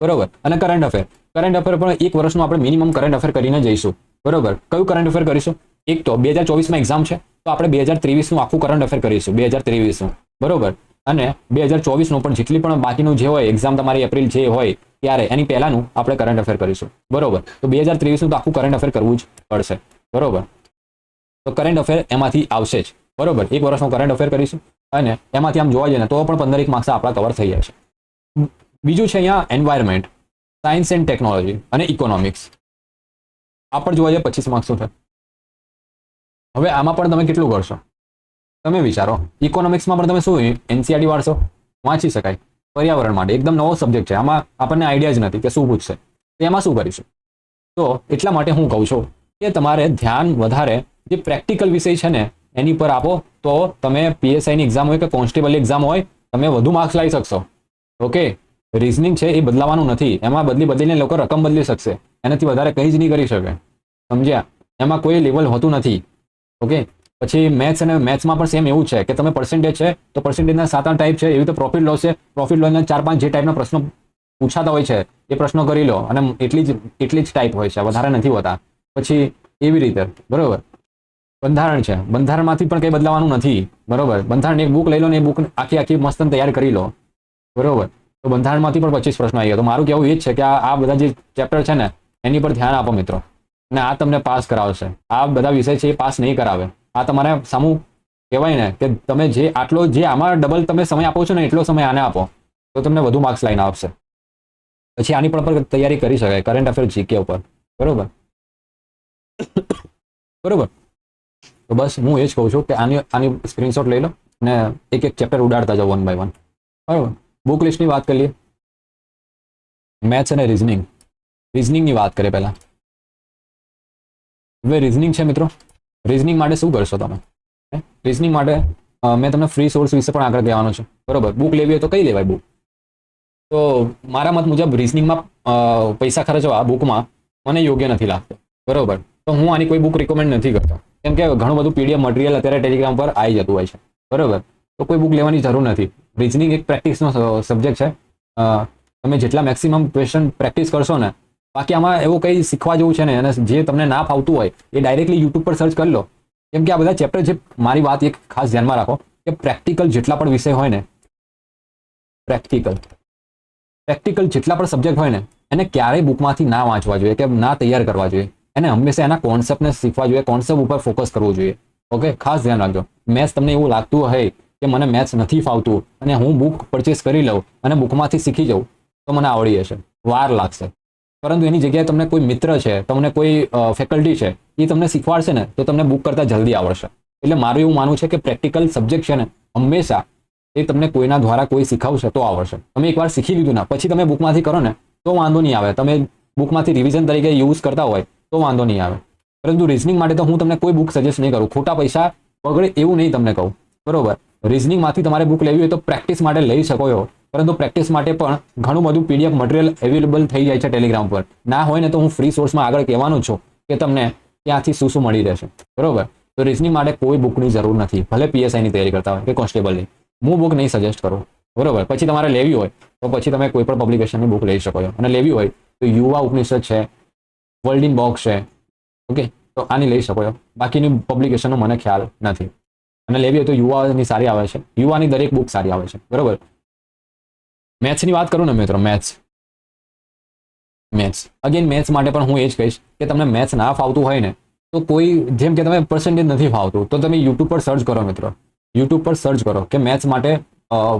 બરોબર. અને કરંટ અફેર પણ એક વર્ષનું આપણે મિનિમમ કરંટ અફેર કરીને જઈશું. બરોબર. કયું કરંટ અફેર કરીશું? એક તો 2024માં એક્ઝામ છે તો આપણે 2023નું આખું કરંટ અફેર કરીશું, 2023નું. બરોબર. અને 2024નું પણ જેટલી પણ બાકીનું જે હોય એક્ઝામ તમારી એપ્રિલ જે હોય ત્યારે એની પહેલાનું આપણે કરંટ અફેર કરીશું. બરોબર. તો 2023નું તો આખું કરંટ અફેર કરવું જ પડશે. બરોબર. તો કરંટ અફેર એમાંથી આવશે જ. બરોબર. એક વર્ષનું કરંટ અફેર કરીશું અને એમાંથી આમ જોવા જઈએ ને તો પણ 15 માર્ક્સ આપણા કવર થઈ જાય છે. બીજું છે અહીંયા એન્વાયરમેન્ટ, સાયન્સ એન્ડ ટેકનોલોજી અને ઇકોનોમિક્સ. આ પણ જોવા જઈએ 25 માર્ક્સનું થાય. હવે આમાં પણ તમે કેટલું કરશો તમે વિચારો. ઇકોનોમિક્સમાં પણ તમે શું એનસીઆરટી વાળશો? વાંચી શકાય. પર્યાવરણ માટે એકદમ નવો સબ્જેક્ટ છે, આમાં આપણને આઈડિયા જ નથી કે શું પૂછશે. એમાં શું કરીશું? તો એટલા માટે હું કહું છું કે તમારે ધ્યાન વધારે જે પ્રેક્ટિકલ વિષય છે ને એની પર આપો તો તમે પીએસઆઈની એક્ઝામ હોય કે કોન્સ્ટેબલની એક્ઝામ હોય તમે વધુ માર્ક્સ લાવી શકશો. ઓકે, રિઝનિંગ છે એ બદલાવાનું નથી. એમાં બદલીને લોકો રકમ બદલી શકશે, એનાથી વધારે કંઈ જ નહીં કરી શકે. સમજ્યા? એમાં કોઈ લેવલ હોતું નથી. ઓકે. પછી મેથ્સ અને મેથ્સમાં પણ સેમ એવું છે કે તમે પર્સન્ટેજ છે તો પર્સન્ટેજના 7-8 ટાઈપ છે. એવી રીતે પ્રોફિટ લોસ છે, પ્રોફિટ લોસના 4-5 જે ટાઈપના પ્રશ્નો પૂછાતા હોય છે એ પ્રશ્નો કરી લો. અને એટલી જ ટાઈપ હોય છે, વધારે નથી હોતા. પછી એવી રીતે. બરોબર. બંધારણ છે, બંધારણમાંથી પણ કંઈ બદલાવાનું નથી. બરોબર. બંધારણ એક બુક લઈ લો ને એ બુક આખી મસ્ત તૈયાર કરી લો. બરોબર. તો બંધારણમાંથી પણ 25 પ્રશ્નો આવી ગયા. તો મારું કહેવું એ જ છે કે આ બધા જે ચેપ્ટર છે ને એની પર ધ્યાન આપો મિત્રો. અને આ તમને પાસ કરાવશે. આ બધા વિષય છે એ પાસ નહીં કરાવે. આ તમારે સામું કહેવાય ને કે તમે જે આમાં ડબલ તમે સમય આપો છો ને એટલો સમય આને આપો તો તમને વધુ માર્ક્સ લાઈને આપશે. પછી આની પણ તૈયારી કરી શકાય, કરંટ અફેર જીકે ઉપર. બરોબર. બરોબર. તો બસ હું એ જ કહું છું કે આની સ્ક્રીનશોટ લઈ લો અને એક ચેપ્ટર ઉડાડતા જાઓ 1 by 1. બરોબર. બુક લિસ્ટની વાત કરીએ. મેથ્સ અને રિઝનિંગની વાત કરીએ પહેલા. હવે રિઝનિંગ છે મિત્રો. રિઝનિંગ માટે શું કરશો તમે? રિઝનિંગ માટે મેં તમને ફ્રી સોર્સ વિશે પણ આગળ કહેવાનો છે. બરોબર. બુક લેવી હોય તો કઈ લેવાય બુક? તો મારા મત મુજબ રિઝનિંગમાં પૈસા ખર્ચવા બુકમાં મને યોગ્ય નથી લાગતો. બરોબર. તો હું આની કોઈ બુક રિકમેન્ડ નથી કરતો. કેમ કે ઘણું બધું પીડીએફ મટીરિયલ અત્યારે ટેલિગ્રામ પર આવી જતું હોય છે, બરોબર. તો કોઈ બુક લેવાની જરૂર નથી. રિઝનિંગ એક પ્રેક્ટિસનો સબ્જેક્ટ છે. તમે જેટલા મેક્સિમમ ક્વેશ્ચન પ્રેક્ટિસ કરશો ને, બાકી આમાં એવું કંઈ શીખવા જેવું છે ને, અને જે તમને ના ફાવતું હોય એ ડાયરેક્ટલી યુટ્યુબ પર સર્ચ કરી લો. કેમ કે આ બધા ચેપ્ટર, જે મારી વાત એક ખાસ ધ્યાનમાં રાખો કે પ્રેક્ટિકલ જેટલા પણ વિષય હોય ને, પ્રેક્ટિકલ જેટલા પણ સબ્જેક્ટ હોય ને, એને ક્યારેય બુકમાંથી ના વાંચવા જોઈએ કે ના તૈયાર કરવા જોઈએ. એને હંમેશા એના કોન્સેપ્ટને શીખવા જોઈએ, કોન્સેપ્ટ ઉપર ફોકસ કરવું જોઈએ. ઓકે, ખાસ ધ્યાન રાખજો. મેથ્સ તમને એવું લાગતું હોય કે મને મેથ્સ નથી ફાવતું અને હું બુક પરચેસ કરી લઉં અને બુકમાંથી શીખી જાઉં તો મને આવડી જશે, વાર લાગશે. પરંતુ એની જગ્યાએ તમને કોઈ મિત્ર છે, તમને કોઈ ફેકલ્ટી છે, એ તમને શીખવાડશે ને તો તમને બુક કરતાં જલ્દી આવડશે. એટલે મારું એવું માનવું છે કે પ્રેક્ટિકલ સબ્જેક્ટ છે ને, હંમેશા એ તમને કોઈના દ્વારા કોઈ શીખવશે તો આવડશે. તમે એકવાર શીખી લીધું ને પછી તમે બુકમાંથી કરો ને તો વાંધો નહીં આવે. તમે બુકમાંથી રિવિઝન તરીકે યુઝ કરતા હોય તો વાંધો નહીં આવે. પરંતુ રિઝનિંગ માટે તો હું તમને કોઈ બુક સજેસ્ટ નહીં કરું. ખોટા પૈસા બગડે એવું નહીં તમને કહું, બરોબર. રિઝનિંગમાંથી તમારે બુક લેવી હોય તો પ્રેક્ટિસ માટે લઈ શકો છો, પરંતુ પ્રેક્ટિસ માટે પણ ઘણું બધું પીડીએફ મટીરિયલ અવેલેબલ થઈ જાય છે ટેલિગ્રામ પર. ના હોય ને તો હું ફ્રી સોર્સમાં આગળ કહેવાનું છું કે તમને ત્યાંથી શું શું મળી રહેશે, બરોબર. તો રિઝનિંગ માટે કોઈ બુકની જરૂર નથી, ભલે પીએસઆઈની તૈયારી કરતા હોય કે કોન્સ્ટેબલની. હું બુક નહીં સજેસ્ટ કરું, બરોબર. પછી તમારે લેવી હોય તો પછી તમે કોઈ પણ પબ્લિકેશનની બુક લઈ શકો છો. અને લેવી હોય તો યુવા ઉપનિષદ છે, વર્લ્ડ ઇન બોક્સ છે, ઓકે, તો આની લઈ શકો છો. બાકીની પબ્લિકેશનનો મને ખ્યાલ નથી. અને લેવી હોય તો યુવાની સારી આવે છે, યુવાની દરેક બુક સારી આવે છે, બરોબર. મેથ્સની વાત કરું ને મિત્રો, મેથ્સ અગેન મેથ્સ માટે પણ હું એ જ કહીશ કે તમને મેથ્સ ના ફાવતું હોય ને તો કોઈ, જેમ કે તમે પર્સન્ટેજ નથી ફાવતું તો તમે યુટ્યુબ પર સર્ચ કરો મિત્રો, યુટ્યુબ પર સર્ચ કરો કે મેથ્સ માટે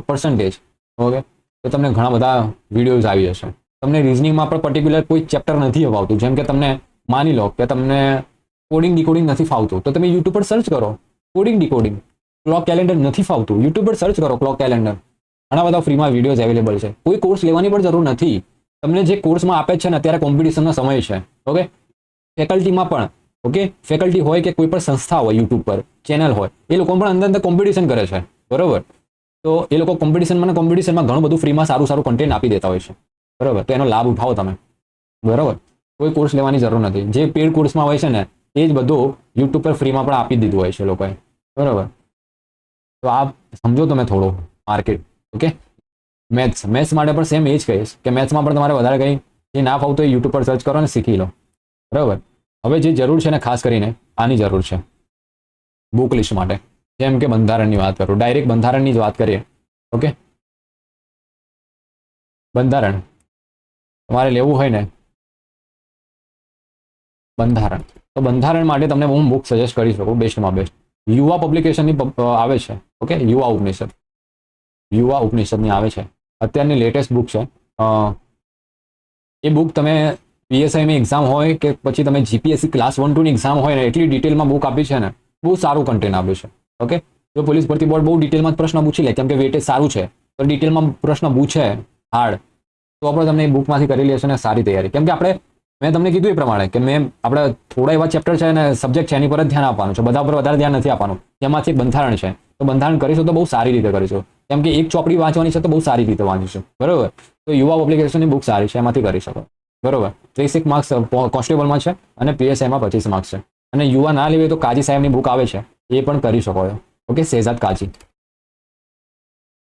પર્સન્ટેજ, ઓકે, તો તમને ઘણા બધા વિડીયોઝ આવી જશે. તમને રિઝનિંગમાં પણ પર્ટિક્યુલર કોઈ ચેપ્ટર નથી ફાવતું, જેમ કે તમને માની લો કે તમને કોડિંગ ડીકોડિંગ નથી ફાવતું તો તમે યુટ્યુબ પર સર્ચ કરો કોડિંગ ડીકોડિંગ. ક્લોક કેલેન્ડર નથી ફાવતું, યુટ્યુબ પર સર્ચ કરો ક્લોક કેલેન્ડર. ઘણા બધા ફ્રીમાં વિડીયોઝ અવેલેબલ છે. કોઈ કોર્સ લેવાની પણ જરૂર નથી. તમને જે કોર્સમાં આપે છે ને, અત્યારે કોમ્પિટિશનનો સમય છે, ઓકે. ફેકલ્ટીમાં પણ, ઓકે, ફેકલ્ટી હોય કે કોઈ પણ સંસ્થા હોય, યુટ્યુબ પર ચેનલ હોય, એ લોકો પણ અંદર કોમ્પિટિશન કરે છે, બરોબર. તો એ લોકો કોમ્પિટિશનમાં ઘણું બધું ફ્રીમાં સારું સારું કન્ટેન્ટ આપી દેતા હોય છે, બરોબર. તો એનો લાભ ઉઠાવો તમે, બરોબર. કોઈ કોર્સ લેવાની જરૂર નથી. જે પેડ કોર્સમાં હોય છે ને એ જ બધું યુટ્યુબ પર ફ્રીમાં પણ આપી દીધું હોય છે લોકોએ, બરોબર. તો આ સમજો તમે થોડું માર્કેટ, ઓકે. મેથ્સ માટે પણ સેમ એ જ કહીશ કે મેથ્સમાં પણ તમારે વધારે કંઈ જે ના ફાવતું હોય યુટ્યુબ પર સર્ચ કરો અને શીખી લો, બરાબર. હવે જે જરૂર છે ને, ખાસ કરીને આની જરૂર છે બુક લિસ્ટ માટે. જેમ કે બંધારણની વાત કરું, ડાયરેક્ટ બંધારણની જ વાત કરીએ, ઓકે. બંધારણ તમારે લેવું હોય ને, બંધારણ, તો બંધારણ માટે તમને હું બુક સજેસ્ટ કરી શકું બેસ્ટમાં બેસ્ટ. યુવા પબ્લિકેશનની આવે છે, ઓકે. યુવા ઉપનિષદની આવે છે, અત્યારની લેટેસ્ટ બુક છે. એ બુક તમે પીએસઆઈની એક્ઝામ હોય કે પછી તમે જીપીએસસી ક્લાસ 1-2 ની એક્ઝામ હોય ને, એટલી ડિટેલમાં બુક આપી છે ને, બહુ સારું કન્ટેન્ટ આપ્યું છે, ઓકે. જો પોલીસ ભરતી બોર્ડ બહુ ડિટેલમાં પ્રશ્ન પૂછી લે, કેમ કે વેટેજ સારું છે, તો ડિટેલમાં પ્રશ્ન પૂછે હાર્ડ, તો આપણે તમને એ બુકમાંથી કરી લેશું ને સારી તૈયારી. કેમ કે મેં તમને કીધું એ પ્રમાણે કે આપણે થોડા એવા ચેપ્ટર છે અને સબ્જેક્ટ છે એની પર જ ધ્યાન આપવાનું છે, બધા પર વધારે ધ્યાન નથી આપવાનું. એમાંથી એક બંધારણ છે, તો બંધારણ કરીશું તો બહુ સારી રીતે કરીશું. કેમ કે એક ચોપડી વાંચવાની છે તો બહુ સારી રીતે વાંચીશું, બરોબર. તો યુવા પબ્લિકેશનની બુક સારી છે, એમાંથી કરી શકો, બરોબર. 30 માર્ક્સ કોન્સ્ટેબલમાં છે અને પીએસઆઈમાં 25 માર્ક્સ છે. અને યુવા ના લેવી તો કાજી સાહેબની બુક આવે છે, એ પણ કરી શકો છો, ઓકે. શહેજાદ કાજી,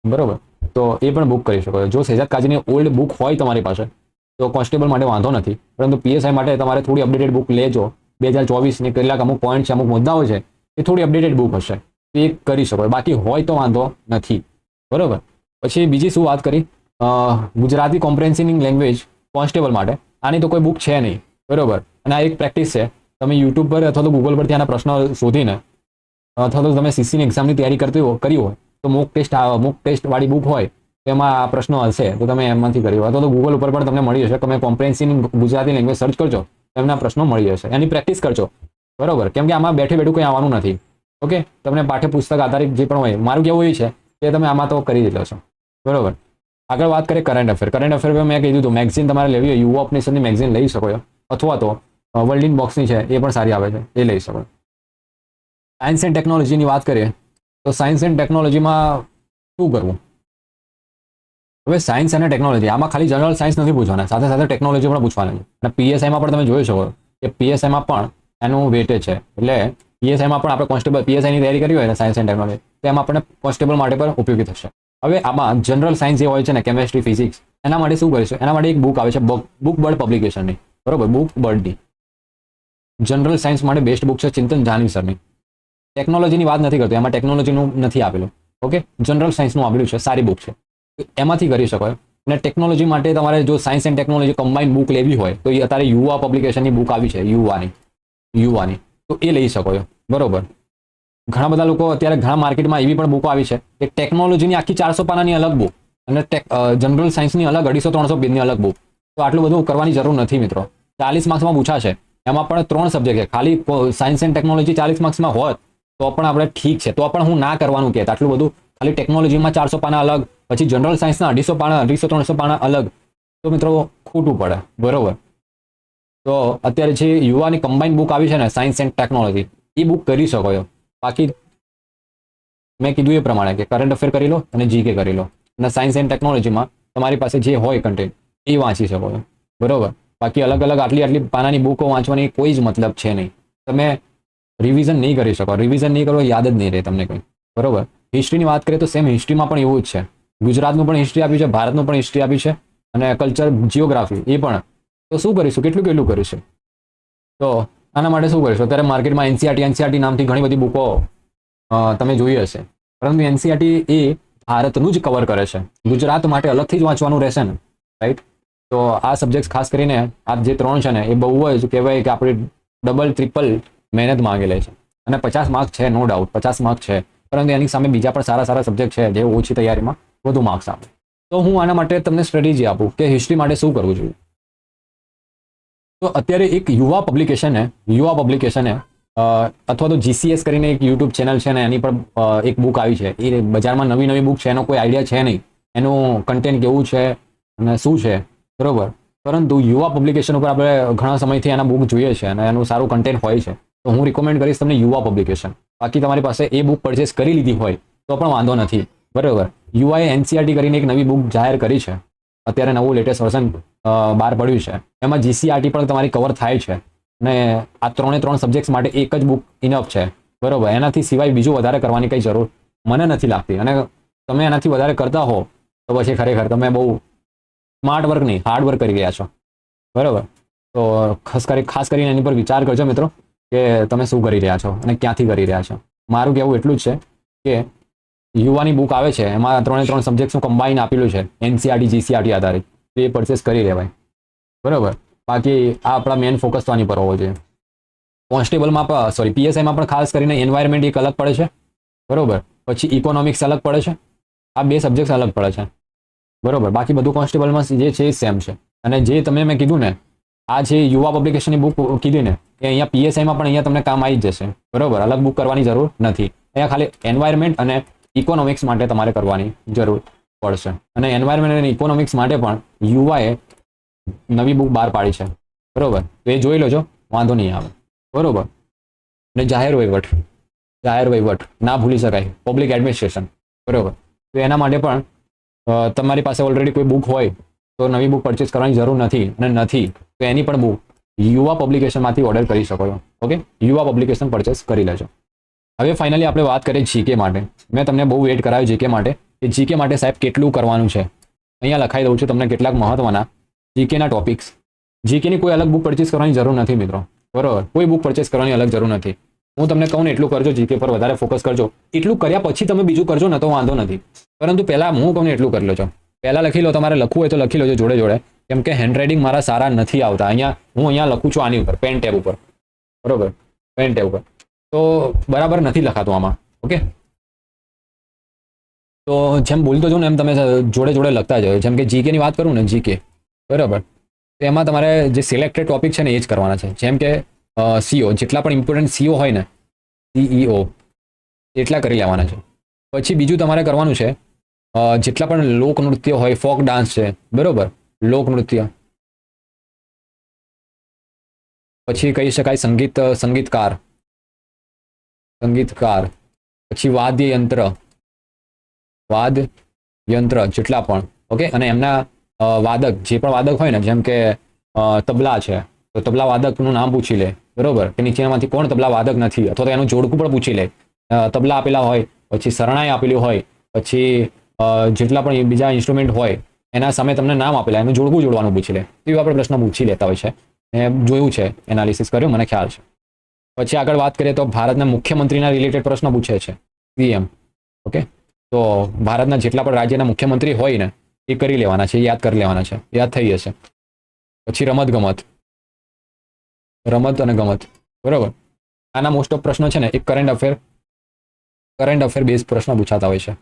બરોબર. તો એ પણ બુક કરી શકો છો. જો શહેજાદ કાજીની ઓલ્ડ બુક હોય તમારી પાસે તો કોન્સ્ટેબલ માટે વાંધો નથી, પરંતુ પીએસઆઈ માટે તમારે થોડી અપડેટેડ બુક લેજો. 2024ની કેટલાક અમુક પોઈન્ટ છે, અમુક મુદ્દાઓ છે, એ થોડી અપડેટેડ બુક હશે, એ કરી શકો. બાકી હોય તો વાંધો નથી, બરોબર. પછી બીજી શું વાત કરી, ગુજરાતી કોમ્પ્રેન્સિવ લેંગ્વેજ કોન્સ્ટેબલ માટે આની તો કોઈ બુક છે નહીં, બરોબર. અને આ એક પ્રેક્ટિસ છે. તમે યુટ્યુબ પર અથવા તો ગૂગલ પર ત્યાંના પ્રશ્નો શોધીને, અથવા તો તમે સીસીની એક્ઝામની તૈયારી કરી હોય તો મોક ટેસ્ટ વાળી બુક હોય એમાં આ પ્રશ્નો હશે, તો તમે એમાંથી કરી હોય. અથવા તો ગૂગલ ઉપર પણ તમને મળી જશે. તમે કોમ્પ્રેન્સિવ ગુજરાતી લેંગ્વેજ સર્ચ કરજો, એમના પ્રશ્નો મળી જશે. એની પ્રેક્ટિસ કરજો, બરોબર. કેમ કે આમાં બેઠે બેઠું કંઈ આવવાનું નથી, ઓકે. તમને પાઠ્યપુસ્તક આધારિત જે પણ હોય, મારું કેવું એ છે કે તમે આમાં તો કરી જ લો છો, બરોબર. આગળ વાત કરીએ કરંટ અફેર. કરંટ અફેર મેં કીધું હતું, મેગઝીન તમારે લેવી હોય યુવા ઉપનિષદની મેગઝીન લઈ શકો છો, અથવા તો વર્લ્ડ ઇન બોક્સની છે, એ પણ સારી આવે છે, એ લઈ શકો. સાયન્સ એન્ડ ટેકનોલોજીની વાત કરીએ તો સાયન્સ એન્ડ ટેકનોલોજીમાં શું કરવું? હવે સાયન્સ અને ટેકનોલોજી, આમાં ખાલી જનરલ સાયન્સ નથી પૂછવાના, સાથે સાથે ટેકનોલોજી પણ પૂછવાની છે. અને પીએસઆઈમાં પણ તમે જોઈ શકો કે પીએસઆઈમાં પણ એનું વેટેજ છે. એટલે પીએસઆઈમાં પણ આપણે કોન્સ્ટેબલ પીએસઆઈની તૈયારી કરી હોય ને સાયન્સ એન્ડ ટેકનોલોજી, તો એમાં આપણને કોન્સ્ટેબલ માટે પણ ઉપયોગી થશે. હવે આમાં જનરલ સાયન્સ જે હોય છે ને, કેમેસ્ટ્રી, ફિઝિક્સ, એના માટે શું કરીશું? એના માટે એક બુક આવે છે, બુક બર્ડ પબ્લિકેશનની, બરોબર, બુક બર્ડની જનરલ સાયન્સ માટે બેસ્ટ બુક છે ચિંતન જાની સરની. ટેકનોલોજીની વાત નથી કરતો, એમાં ટેકનોલોજીનું નથી આપેલું. ઓકે, જનરલ સાયન્સનું આપેલું છે, સારી બુક છે, એમાંથી કરી શકો. અને ટેકનોલોજી માટે તમારે જો science and technology combine book લેવી હોય તો એ અત્યારે યુવા પબ્લિકેશનની બુક આવી છે, યુવાની, તો એ લઈ શકો છો. બરોબર, ઘણા બધા લોકો અત્યારે ઘણા માર્કેટમાં એવી પણ બુકો આવી છે કે ટેકનોલોજીની આખી 400 પાનાની અલગ બુક અને જનરલ સાયન્સની અલગ 250-300 પેજની અલગ બુક. તો આટલું બધું કરવાની જરૂર નથી મિત્રો. 40 માર્ક્સમાં પૂછાશે, એમાં પણ 3 સબ્જેક્ટ છે. ખાલી સાયન્સ એન્ડ ટેકનોલોજી 40 માર્ક્સમાં હોત તો પણ આપણે ઠીક છે, તો પણ હું ના કરવાનું કહેતા. આટલું બધું ખાલી ટેકનોલોજીમાં 400 પાના અલગ, પછી જનરલ સાયન્સના 250 પાના, 250-300 પાના અલગ, તો મિત્રો ખોટું પડે. બરોબર, તો અત્યારે જે યુવાની કમ્બાઇન બુક આવી છે ને, science and technology, A book કરી શકો છો. બાકી મેં કીધું એ પ્રમાણે કે કરંટ અફેર કરી લો અને જીકે કરી લો, અને સાયન્સ એન્ડ ટેકનોલોજીમાં તમારી પાસે જે હોય કન્ટેન્ટ એ વાંચી શકો છો. બરોબર, બાકી અલગ અલગ આટલી પાનાની બુકો વાંચવાની કોઈ જ મતલબ છે નહીં. તમે રિવિઝન નહીં કરી શકો, રિવિઝન નહીં કરો યાદ જ નહીં રહે તમને કંઈ. બરોબર, હિસ્ટ્રીની વાત કરીએ તો સેમ હિસ્ટ્રીમાં પણ એવું જ છે. ગુજરાતનું પણ હિસ્ટ્રી આપ્યું છે, ભારતનું પણ હિસ્ટ્રી આપ્યું છે, અને કલ્ચર, જિયોગ્રાફી એ પણ. તો શું કરીશું? કેટલું કરીશું? તો આના માટે શું કરીશું? અત્યારે માર્કેટમાં એનસીઆરટી નામથી ઘણી બધી બુકો તમે જોઈ હશે, પરંતુ એનસીઆરટી એ ભારતનું જ કવર કરે છે. ગુજરાત માટે અલગથી જ વાંચવાનું રહેશે ને, રાઈટ? તો આ સબ્જેક્ટ ખાસ કરીને આ જે 3 છે ને, એ બહુ જ કહેવાય કે આપણે ડબલ ટ્રિપલ મહેનત માંગે લે છે. અને 50 માર્ક છે, નો ડાઉટ 50 માર્ક છે, પરંતુ એની સામે બીજા પણ સારા સબ્જેક્ટ છે જે ઓછી તૈયારીમાં વધુ માર્ક્સ આપે. તો હું આના માટે તમને સ્ટ્રેટેજી આપું કે હિસ્ટ્રી માટે શું કરવું જોઈએ. તો અત્યારે એક યુવા પબ્લિકેશને અથવા તો જીસીએસ કરીને એક યુટ્યુબ ચેનલ છે ને, એની પર એક બુક આવી છે. એ બજારમાં નવી બુક છે, એનો કોઈ આઈડિયા છે નહીં, એનું કન્ટેન્ટ કેવું છે અને શું છે. બરોબર, પરંતુ યુવા પબ્લિકેશન ઉપર આપણે ઘણા સમયથી એના બુક જોઈએ છે અને એનું સારું કન્ટેન્ટ હોય છે. તો હું રિકમેન્ડ કરીશ તમને યુવા પબ્લિકેશન. બાકી તમારી પાસે એ બુક પરચેસ કરી લીધી હોય તો પણ વાંધો નથી. બરોબર, યુવાએ એનસીઆરટી કરીને એક નવી બુક જાહેર કરી છે. અત્યારે નવું લેટેસ્ટ વર્ઝન બહાર પડ્યું છે. એમાં જીસીઆરટી પણ તમારી કવર થાય છે, અને આ 3 સબ્જેક્ટ્સ માટે એક જ બુક ઇનફ છે. બરોબર, એનાથી સિવાય બીજું વધારે કરવાની કંઈ જરૂર મને નથી લાગતી. અને તમે એનાથી વધારે કરતા હો તો પછી ખરેખર તમે બહુ સ્માર્ટ વર્ક નહીં, હાર્ડ વર્ક કરી રહ્યા છો. બરોબર, તો ખાસ કરીને એની પર વિચાર કરજો મિત્રો કે તમે શું કરી રહ્યા છો અને ક્યાંથી કરી રહ્યા છો. મારું કહેવું એટલું જ છે કે યુવાની બુક આવે છે, એમાં 3 સબ્જેક્ટનું કમ્બાઈન આપેલું છે, એનસીઆરટી, જીસીઆરટી આધારિત, એ પરચેસ કરી લેવાય. બરોબર, બાકી આ આપણા મેઇન ફોકસ તો આની પર હોવો જોઈએ. કોન્સ્ટેબલમાં પણ પીએસઆઈમાં પણ ખાસ કરીને એન્વાયરમેન્ટ એક અલગ પડે છે. બરોબર, પછી ઇકોનોમિક્સ અલગ પડે છે. આ 2 સબ્જેક્ટ અલગ પડે છે. બરોબર, બાકી બધું કોન્સ્ટેબલમાં જે છે એ સેમ છે. અને જે તમે મેં કીધું ને, આ જે યુવા પબ્લિકેશનની બુક કીધી ને, એ અહીંયા પીએસઆઈમાં પણ અહીંયા તમને કામ આવી જ જશે. બરોબર, અલગ બુક કરવાની જરૂર નથી. અહીંયા ખાલી એન્વાયરમેન્ટ અને ઇકોનોમિક્સ માટે તમારે કરવાની જરૂર પડશે. અને એન્વાયરમેન્ટ અને ઇકોનોમિક્સ માટે પણ યુવાએ નવી બુક બહાર પાડી છે. બરોબર, તો એ જોઈ લેજો, વાંધો નહીં આવે. બરોબર, અને જાહેર વહીવટ ના ભૂલી શકાય, પબ્લિક એડમિનિસ્ટ્રેશન. બરોબર, તો એના માટે પણ તમારી પાસે ઓલરેડી કોઈ બુક હોય તો નવી બુક પરચેસ કરવાની જરૂર નથી, અને નથી તો એની પણ બુક યુવા પબ્લિકેશનમાંથી ઓર્ડર કરી શકો છો. ઓકે, યુવા પબ્લિકેશન પરચેસ કરી લેજો. હવે ફાઇનલી આપણે વાત કરીએ જીકે માટે. મેં તમને બહુ વેટ કરાવ્યું જીકે માટે, કે જીકે માટે સાહેબ કેટલું કરવાનું છે. અહીંયા લખાઈ દઉં છું તમને કેટલાક મહત્વના જીકેના ટોપિક્સ. જીકેની કોઈ અલગ બુક પરચેસ કરવાની જરૂર નથી મિત્રો. બરોબર, કોઈ બુક પરચેસ કરવાની અલગ જરૂર નથી. હું તમને કહું ને એટલું કરજો, જીકે પર વધારે ફોકસ કરજો. એટલું કર્યા પછી તમે બીજું કરજો ને તો વાંધો નથી, પરંતુ પહેલાં હું કહું ને એટલું કરી લેજો. પહેલાં લખી લો, તમારે લખવું હોય તો લખી લેજો જોડે, કેમ કે હેન્ડરાઇટિંગ મારા સારા નથી આવતા. હું અહીંયા લખું છું આની ઉપર, પેન ટેબ ઉપર. બરોબર, પેન ટેબ ઉપર તો બરાબર નથી લખાતું આમાં. ઓકે, તો જેમ બોલતો જાઉં ને એમ તમે જોડે લખતા જાઓ. જેમ કે જીકેની વાત કરું ને, જીકે, બરાબર, તો એમાં તમારે જે સિલેક્ટેડ ટોપિક છે ને એ જ કરવાના છે. જેમ કે સીઓ, જેટલા પણ ઇમ્પોર્ટન્ટ સીઓ હોય ને, સીઈઓ, એટલા કરી લેવાના છે. પછી બીજું તમારે કરવાનું છે જેટલા પણ લોકનૃત્ય હોય, ફોક ડાન્સ છે, બરોબર, લોકનૃત્ય. પછી કહી શકાય સંગીતકાર, પછી વાદ્યયંત્ર જેટલા પણ. ઓકે, અને એમના વાદક, જે પણ વાદક હોય ને, જેમ કે તબલા છે, તો તબલા વાદકનું નામ પૂછી લે, બરોબર, કે નીચેનામાંથી કોણ તબલા વાદક નથી, અથવા તો એનું જોડકું પણ પૂછી લે. તબલા આપેલા હોય, પછી શરણાઈ આપેલી હોય, પછી જેટલા પણ બીજા ઇન્સ્ટ્રુમેન્ટ હોય એના સામે તમને નામ આપેલા, એનું જોડકું જોડવાનું પૂછી લે. એવા આપણે પ્રશ્ન પૂછી લેતા હોય છે. મેં જોયું છે, એનાલિસિસ કર્યું, મને ખ્યાલ છે. પછી આગળ વાત કરીએ તો ભારતના મુખ્યમંત્રીના રિલેટેડ પ્રશ્ન પૂછે છે, સીએમ. ઓકે, તો ભારતના જેટલા પણ રાજ્યના મુખ્યમંત્રી હોય ને એ કરી લેવાના છે, યાદ કરી લેવાના છે, યાદ થઈ જશે. પછી રમત અને ગમત, બરોબર. આના મોસ્ટ ઓફ પ્રશ્નો છે ને એક કરંટ અફેર બેઝ પ્રશ્ન પૂછાતા હોય છે,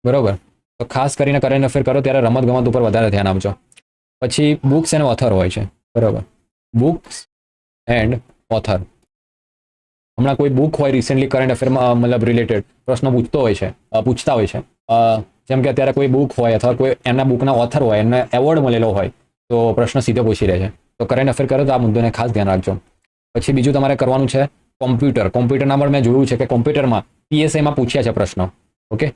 બરોબર. તો ખાસ કરીને કરંટ અફેર કરો ત્યારે રમત ગમત ઉપર વધારે ધ્યાન આપજો. પછી બુક્સ એન્ડ ઓથર હોય છે, બરોબર, બુક્સ એન્ડ ઓથર. હમણાં કોઈ બુક હોય રિસેન્ટલી કરંટ અફેરમાં મતલબ રિલેટેડ પ્રશ્નો પૂછતા હોય છે. જેમ કે અત્યારે કોઈ બુક હોય અથવા કોઈ એમના બુકના ઓથર હોય, એમને એવોર્ડ મળેલો હોય, તો પ્રશ્ન સીધો પૂછી રહે છે. તો કરંટ અફેર કરો તો આ મુદ્દાને ખાસ ધ્યાન રાખજો. પછી બીજું તમારે કરવાનું છે કોમ્પ્યુટરના પણ મેં જોયું છે કે કોમ્પ્યુટરમાં પીએસઆઈમાં પૂછ્યા છે પ્રશ્નો. ઓકે,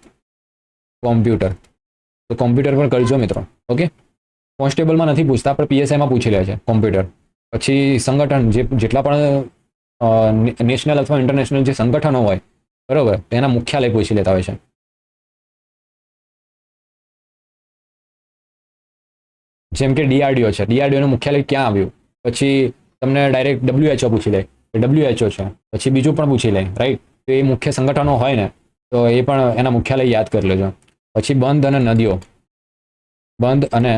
કોમ્પ્યુટર, તો કોમ્પ્યુટર પણ કરજો મિત્રો. ઓકે, કોન્સ્ટેબલમાં નથી પૂછતા પણ પીએસઆઈમાં પૂછી લે છે કોમ્પ્યુટર. પછી સંગઠન, જેટલા પણ નેશનલ અથવા ઇન્ટરનેશનલ જે સંગઠનો હોય, બરોબર, તેના મુખ્યાલય પૂછી લેતા હોય છે. જેમ કે ડીઆરડીઓ છે, ડીઆરડીઓનું મુખ્યાલય ક્યાં આવ્યું? પછી તમને ડાયરેક્ટ WHO પૂછી લે, WHO છે. પછી બીજું પણ પૂછી લે, રાઈટ. તો એ મુખ્ય સંગઠનો હોય ને, તો એ પણ એના મુખ્યાલય યાદ કરી લેજો. પછી બંધ અને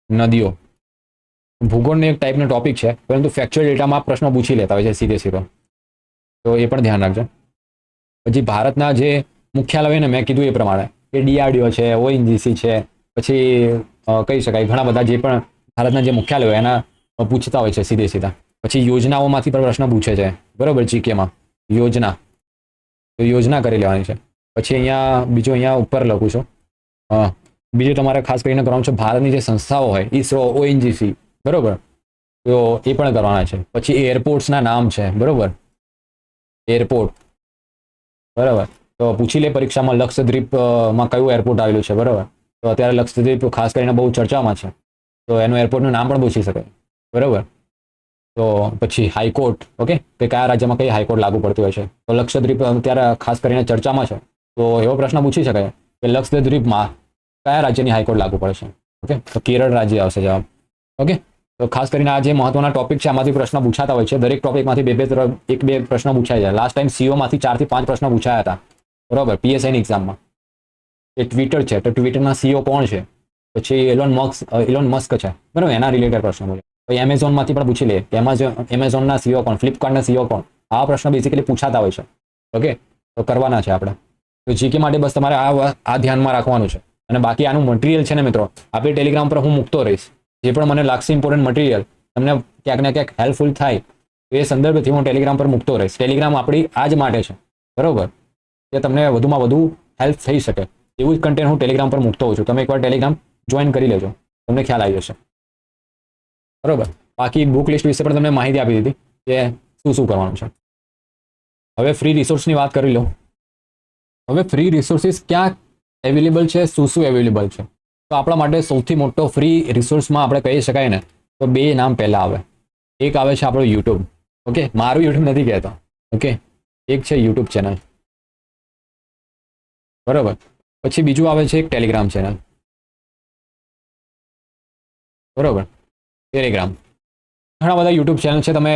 નદીઓ ભૂગોળની એક ટાઈપનો ટોપિક છે, પરંતુ ફેક્ચ્યુઅલ ડેટામાં પ્રશ્નો પૂછી લેતા હોય છે સીધો. તો એ પણ ધ્યાન રાખજો. પછી ભારતના જે મુખ્યાલય હોય ને, મેં કીધું એ પ્રમાણે કે ડીઆરડીઓ છે, ઓએનજીસી છે, પછી કહી શકાય ઘણા બધા જે પણ ભારતના જે મુખ્યાલય હોય એના પૂછતા હોય છે સીધા. પછી યોજનાઓમાંથી પણ પ્રશ્ન પૂછે છે, બરોબર, જીકેમાં યોજના, તો યોજના કરી લેવાની છે. પછી અહીંયા ઉપર લખું છું. બીજું તમારે ખાસ કરીને કરવાનું છે ભારતની જે સંસ્થાઓ હોય, ઈસરો, ઓએનજીસી, બરોબર, તો એ પણ કરવાના છે. પછી એરપોર્ટ્સના નામ છે, બરોબર, એરપોર્ટ, બરાબર, તો પૂછી લે પરીક્ષામાં લક્ષદ્વીપમાં કયું એરપોર્ટ આવેલું છે, બરાબર. તો અત્યારે લક્ષદ્વીપ ખાસ કરીને બહુ ચર્ચામાં છે, તો એનું એરપોર્ટનું નામ પણ પૂછી શકાય, બરાબર. તો પછી હાઈકોર્ટ, ઓકે, કે કયા રાજ્યમાં કઈ હાઈકોર્ટ લાગુ પડતી હોય છે, તો લક્ષદ્વીપ અત્યારે ખાસ કરીને ચર્ચામાં છે, તો એવો પ્રશ્ન પૂછી શકાય કે લક્ષદ્વીપમાં કયા રાજ્યની હાઈકોર્ટ લાગુ પડે છે. ઓકે, તો કેરળ રાજ્ય આવશે જવાબ. ઓકે, તો ખાસ કરીને આ જે મહત્વના ટોપિક છે આમાંથી પ્રશ્ન પૂછાતા હોય છે. દરેક ટોપિકમાંથી એક બે પ્રશ્ન પૂછાય છે. લાસ્ટ ટાઈમ સીઓમાંથી 4 થી 5 પ્રશ્નો પૂછાયા હતા, બરોબર, પીએસઆઈની એક્ઝામમાં. એ ટ્વિટર છે, તો ટ્વિટરના સીઓ કોણ છે? પછી ઇલોન મસ્ક છે, બરાબર, એના રિલેટેડ પ્રશ્નો પૂછે. પછી એમેઝોનમાંથી પણ પૂછી લે કે એમેઝોનના સીઓ કોણ, ફ્લિપકાર્ટના સીઓ કોણ. આવા પ્રશ્નો બેસિકલી પૂછાતા હોય છે. ઓકે, તો કરવાના છે આપણે. તો જીકે માટે બસ તમારે આ ધ્યાનમાં રાખવાનું છે. અને બાકી આનું મટીરિયલ છે ને મિત્રો, આપણે ટેલિગ્રામ પર હું મૂકતો રહીશ. જે પણ મને લાગશે ઇમ્પોર્ટન્ટ મટીરિયલ, તમને ક્યાંક ને ક્યાંક હેલ્પફુલ થાય, તો એ સંદર્ભથી હું ટેલિગ્રામ પર મૂકતો રહીશ. ટેલિગ્રામ આપણી આ જ માટે છે, બરોબર, કે તમને વધુમાં વધુ હેલ્પ થઈ શકે એવું જ કન્ટેન્ટ હું ટેલિગ્રામ પર મૂકતો હોઉં છું. તમે એકવાર ટેલિગ્રામ જોઈન કરી લેજો, તમને ખ્યાલ આવી જશે, બરોબર. બાકી બુક લિસ્ટ વિશે પણ તમને માહિતી આપી દીધી કે શું કરવાનું છે. હવે ફ્રી રિસોર્સની વાત કરી લો. હવે ફ્રી રિસોર્સિસ ક્યાં અવેલેબલ છે, શું અવેલેબલ છે? તો આપણા માટે સૌથી મોટો ફ્રી રિસોર્સમાં આપણે કહી શકાય ને, તો 2 નામ પહેલા આવે. એક આવે છે આપણું યુટ્યુબ. ઓકે, મારું યુટ્યુબ નથી કહેતો. ઓકે, એક છે યુટ્યુબ ચેનલ, બરોબર. પછી બીજું આવે છે એક ટેલિગ્રામ ચેનલ, બરોબર, ટેલિગ્રામ. ઘણા બધા યુટ્યુબ ચેનલ છે. તમે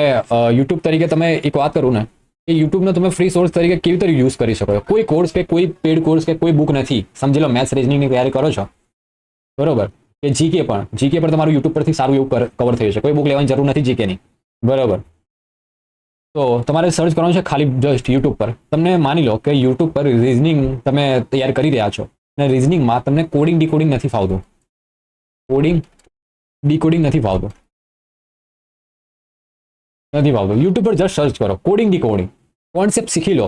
યુટ્યુબ તરીકે તમે એક વાત કરું ને, કે યુટ્યુબનો તમે ફ્રી સોર્સ તરીકે કેવી રીતે યુઝ કરી શકો? કોઈ કોર્સ કે કોઈ પેડ કોર્સ કે કોઈ બુક નથી. સમજી લો મેથ્સ રીઝનિંગની તૈયારી કરો છો, બરોબર, કે જીકે પર તમારું યુટ્યુબ પરથી સારું એવું કવર થયું છે. કોઈ બુક લેવાની જરૂર નથી જીકેની, બરોબર. તો તમારે સર્ચ કરવાનું છે ખાલી જસ્ટ યુટ્યુબ પર. તમને માની લો કે યુટ્યુબ પર રીઝનિંગ તમે તૈયાર કરી રહ્યા છો અને રીઝનિંગમાં તમને કોડિંગ ડીકોડિંગ નથી ફાવતું. યુટ્યુબ પર જસ્ટ સર્ચ કરો કોડિંગ ડીકોડિંગ, કોન્સેપ્ટ શીખી લો,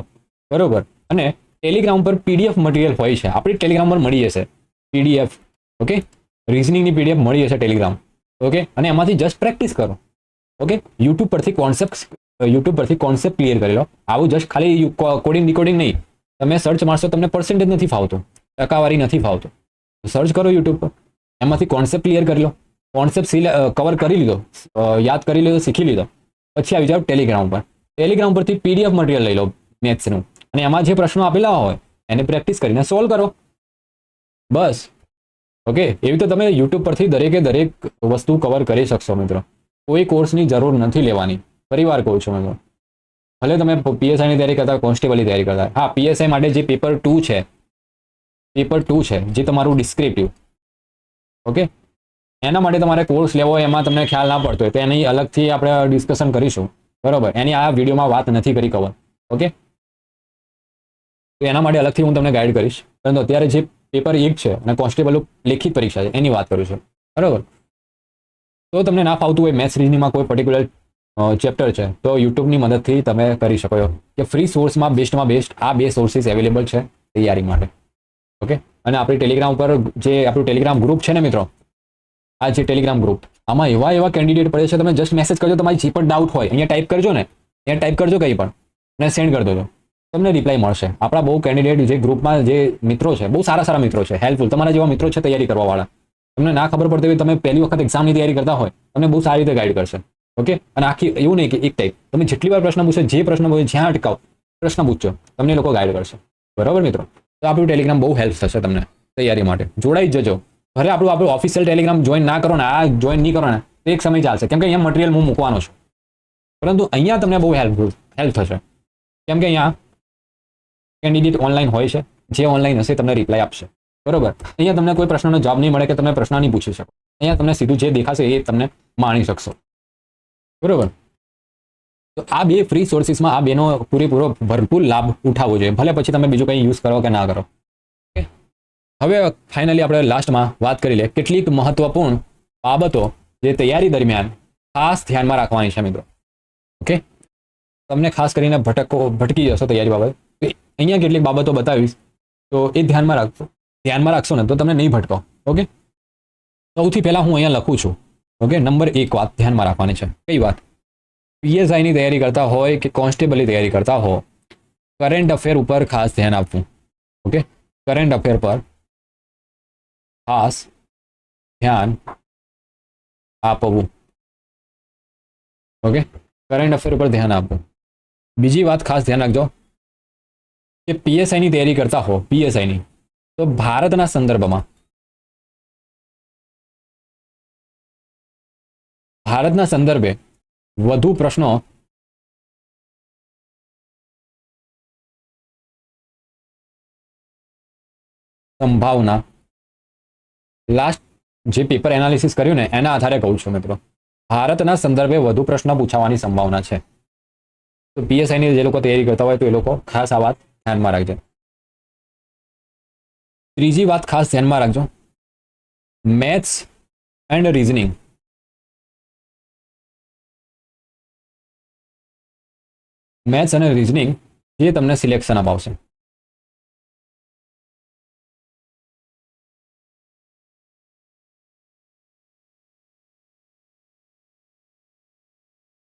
બરોબર. અને ટેલિગ્રામ પર પીડીએફ મટીરિયલ હોય છે, આપણી ટેલિગ્રામ પર મળી જશે પીડીએફ. ઓકે, રીઝનિંગની પીડીએફ મળી જશે ટેલિગ્રામ. ઓકે, અને એમાંથી જસ્ટ પ્રેક્ટિસ કરો. ઓકે, યુટ્યુબ પરથી કોન્સેપ્ટ ક્લિયર કરી લો. આવું જસ્ટ ખાલી કોડિંગ ડીકોડિંગ નહીં. તમે સર્ચ મારશો તમને પર્સન્ટેજ નથી ફાવતું, ટકાવારી નથી ફાવતું, સર્ચ કરો યુટ્યુબ પર, એમાંથી કોન્સેપ્ટ ક્લિયર કરી લો. કોન્સેપ્ટ કવર કરી લીધો, યાદ કરી લીધો, શીખી લીધો, પછી આવી જાઓ ટેલિગ્રામ પર. ટેલિગ્રામ પરથી PDF મટીરિયલ લઈ લો મેથ્સનું, અને એમાં જે પ્રશ્નો આપેલા હોય એને પ્રેક્ટિસ કરીને સોલ્વ કરો. બસ. ઓકે, એવી તો તમે યુટ્યુબ પરથી દરેકે દરેક વસ્તુ કવર કરી શકશો મિત્રો. કોઈ કોર્સની જરૂર નથી લેવાની. ફરીવાર કહું છું મિત્રો, ભલે તમે પીએસઆઈની તૈયારી કરતા, કોન્સ્ટેબલની તૈયારી કરતા. હા, પીએસઆઈ માટે જે પેપર 2 છે, જે તમારું ડિસ્ક્રિપ્ટિવ, ઓકે, એના માટે તમારે કોર્સ લેવો હોય, એમાં તમને ખ્યાલ ના પડતો હોય તો એની અલગથી આપણે ડિસ્કશન કરીશું, બરોબર. એની આ વિડીયોમાં વાત નથી કરી કવર, ઓકે. તો એના માટે અલગથી હું તમને ગાઈડ કરીશ. પરંતુ અત્યારે જે પેપર 1 છે અને કોન્સ્ટેબલ લેખિત પરીક્ષા છે એની વાત કરું છું, બરોબર. તો તમને ના ફાવતું હોય મેથ્સ રીઝનિંગમાં કોઈ પર્ટિક્યુલર ચેપ્ટર છે, તો યુટ્યુબની મદદથી તમે કરી શકો છો કે ફ્રી સોર્સમાં બેસ્ટમાં બેસ્ટ આ 2 સોર્સિસ અવેલેબલ છે તૈયારી માટે, ઓકે. અને આપણી ટેલિગ્રામ ઉપર જે આપણું ટેલિગ્રામ ગ્રુપ છે ને મિત્રો, આ જે ટેલિગ્રામ ગ્રુપ, આમાં એવા કેન્ડિડેટ પડે છે. તમે જસ્ટ મેસેજ કરજો, તમારી જે પણ ડાઉટ હોય અહીંયા ટાઈપ કરજો ને, અહીંયા ટાઈપ કરજો કંઈ પણ, અને સેન્ડ કરી દેજો, તમને રિપ્લાય મળશે. આપણા બહુ કેન્ડિડેટ જે ગ્રુપમાં જે મિત્રો છે, બહુ સારા મિત્રો છે, હેલ્પફુલ. તમારા જેવા મિત્રો છે તૈયારી કરવાવાળા. તમને ના ખબર પડતી હોય, તમે પહેલી વખત એક્ઝામની તૈયારી કરતા હોય, તમને બહુ સારી રીતે ગાઈડ કરશે, ઓકે. અને આખી એવું નહીં કે એક ટાઈપ, તમે જેટલી વાર પ્રશ્ન પૂછો, જે પ્રશ્ન પૂછો, જ્યાં અટકાવ પ્રશ્ન પૂછજો, તમને લોકો ગાઈડ કરશે, બરાબર મિત્રો. તો આપણું ટેલિગ્રામ બહુ હેલ્પ થશે તમને તૈયારી માટે. જોડાઈ જજો. ભલે આપણું ઓફિશિયલ ટેલિગ્રામ જોઈન ના કરો ને, આ જોઈન નહીં કરો ને, તો એક સમય ચાલશે, કેમ કે અહીંયા મટીરિયલ હું મૂકવાનો છું. પરંતુ અહીંયા તમને બહુ હેલ્પ થશે, કેમ કે અહીંયા કેન્ડિડેટ ઓનલાઈન હોય છે, જે ઓનલાઈન હશે તમને રિપ્લાય આપશે, બરોબર. અહીંયા તમને કોઈ પ્રશ્નનો જવાબ નહીં મળે કે તમે પ્રશ્ન નહીં પૂછી શકો. અહીંયા તમને સીધું જે દેખાશે એ તમને માણી શકશો, બરોબર. તો આ 2 ફ્રી સોર્સિસમાં આ 2નો પૂરેપૂરો ભરપૂર લાભ ઉઠાવવો જોઈએ, ભલે પછી તમે બીજું કંઈ યુઝ કરો કે ના કરો. હવે ફાઇનલી આપણે લાસ્ટમાં વાત કરી લે કેટલીક મહત્વપૂર્ણ બાબતો જે તૈયારી દરમિયાન ખાસ ધ્યાનમાં રાખવાની છે મિત્રો, ઓકે. તમને ખાસ કરીને ભટકી જશો તૈયારી બાબત, તો અહીંયા કેટલીક બાબતો બતાવીશ, તો એ ધ્યાનમાં રાખશો ને તો તમને નહીં ભટકો, ઓકે. સૌથી પહેલાં હું અહીંયા લખું છું, ઓકે. નંબર 1 વાત ધ્યાનમાં રાખવાની છે. કઈ વાત? પીએસઆઈની તૈયારી કરતા હોય કે કોન્સ્ટેબલની તૈયારી કરતા હો, કરંટ અફેર ઉપર ખાસ ધ્યાન આપવું, ઓકે. કરંટ અફેર પર ખાસ ધ્યાન આપવું, ઓકે. કરંટ અફેર ઉપર ધ્યાન આપવું. બીજી વાત ખાસ ધ્યાન રાખજો કે પીએસઆઈની તૈયારી કરતા હો, પીએસઆઈની, તો ભારતના સંદર્ભે વધુ પ્રશ્નો સંભાવના. લાસ્ટ જે પેપર એનાલિસિસ કર્યું ને એના આધારે કહું છું મિત્રો, ભારતના સંદર્ભે વધુ પ્રશ્ન પૂછાવાની સંભાવના છે. તો પીએસઆઈની જે લોકો તૈયારી કરતા હોય તો એ લોકો ખાસ આ વાત ધ્યાનમાં રાખજો. ત્રીજી વાત ખાસ ધ્યાનમાં રાખજો, મેથ્સ એન્ડ રીઝનિંગ. મેથ્સ અને રીઝનિંગ જે તમને સિલેક્શન અપાવશે,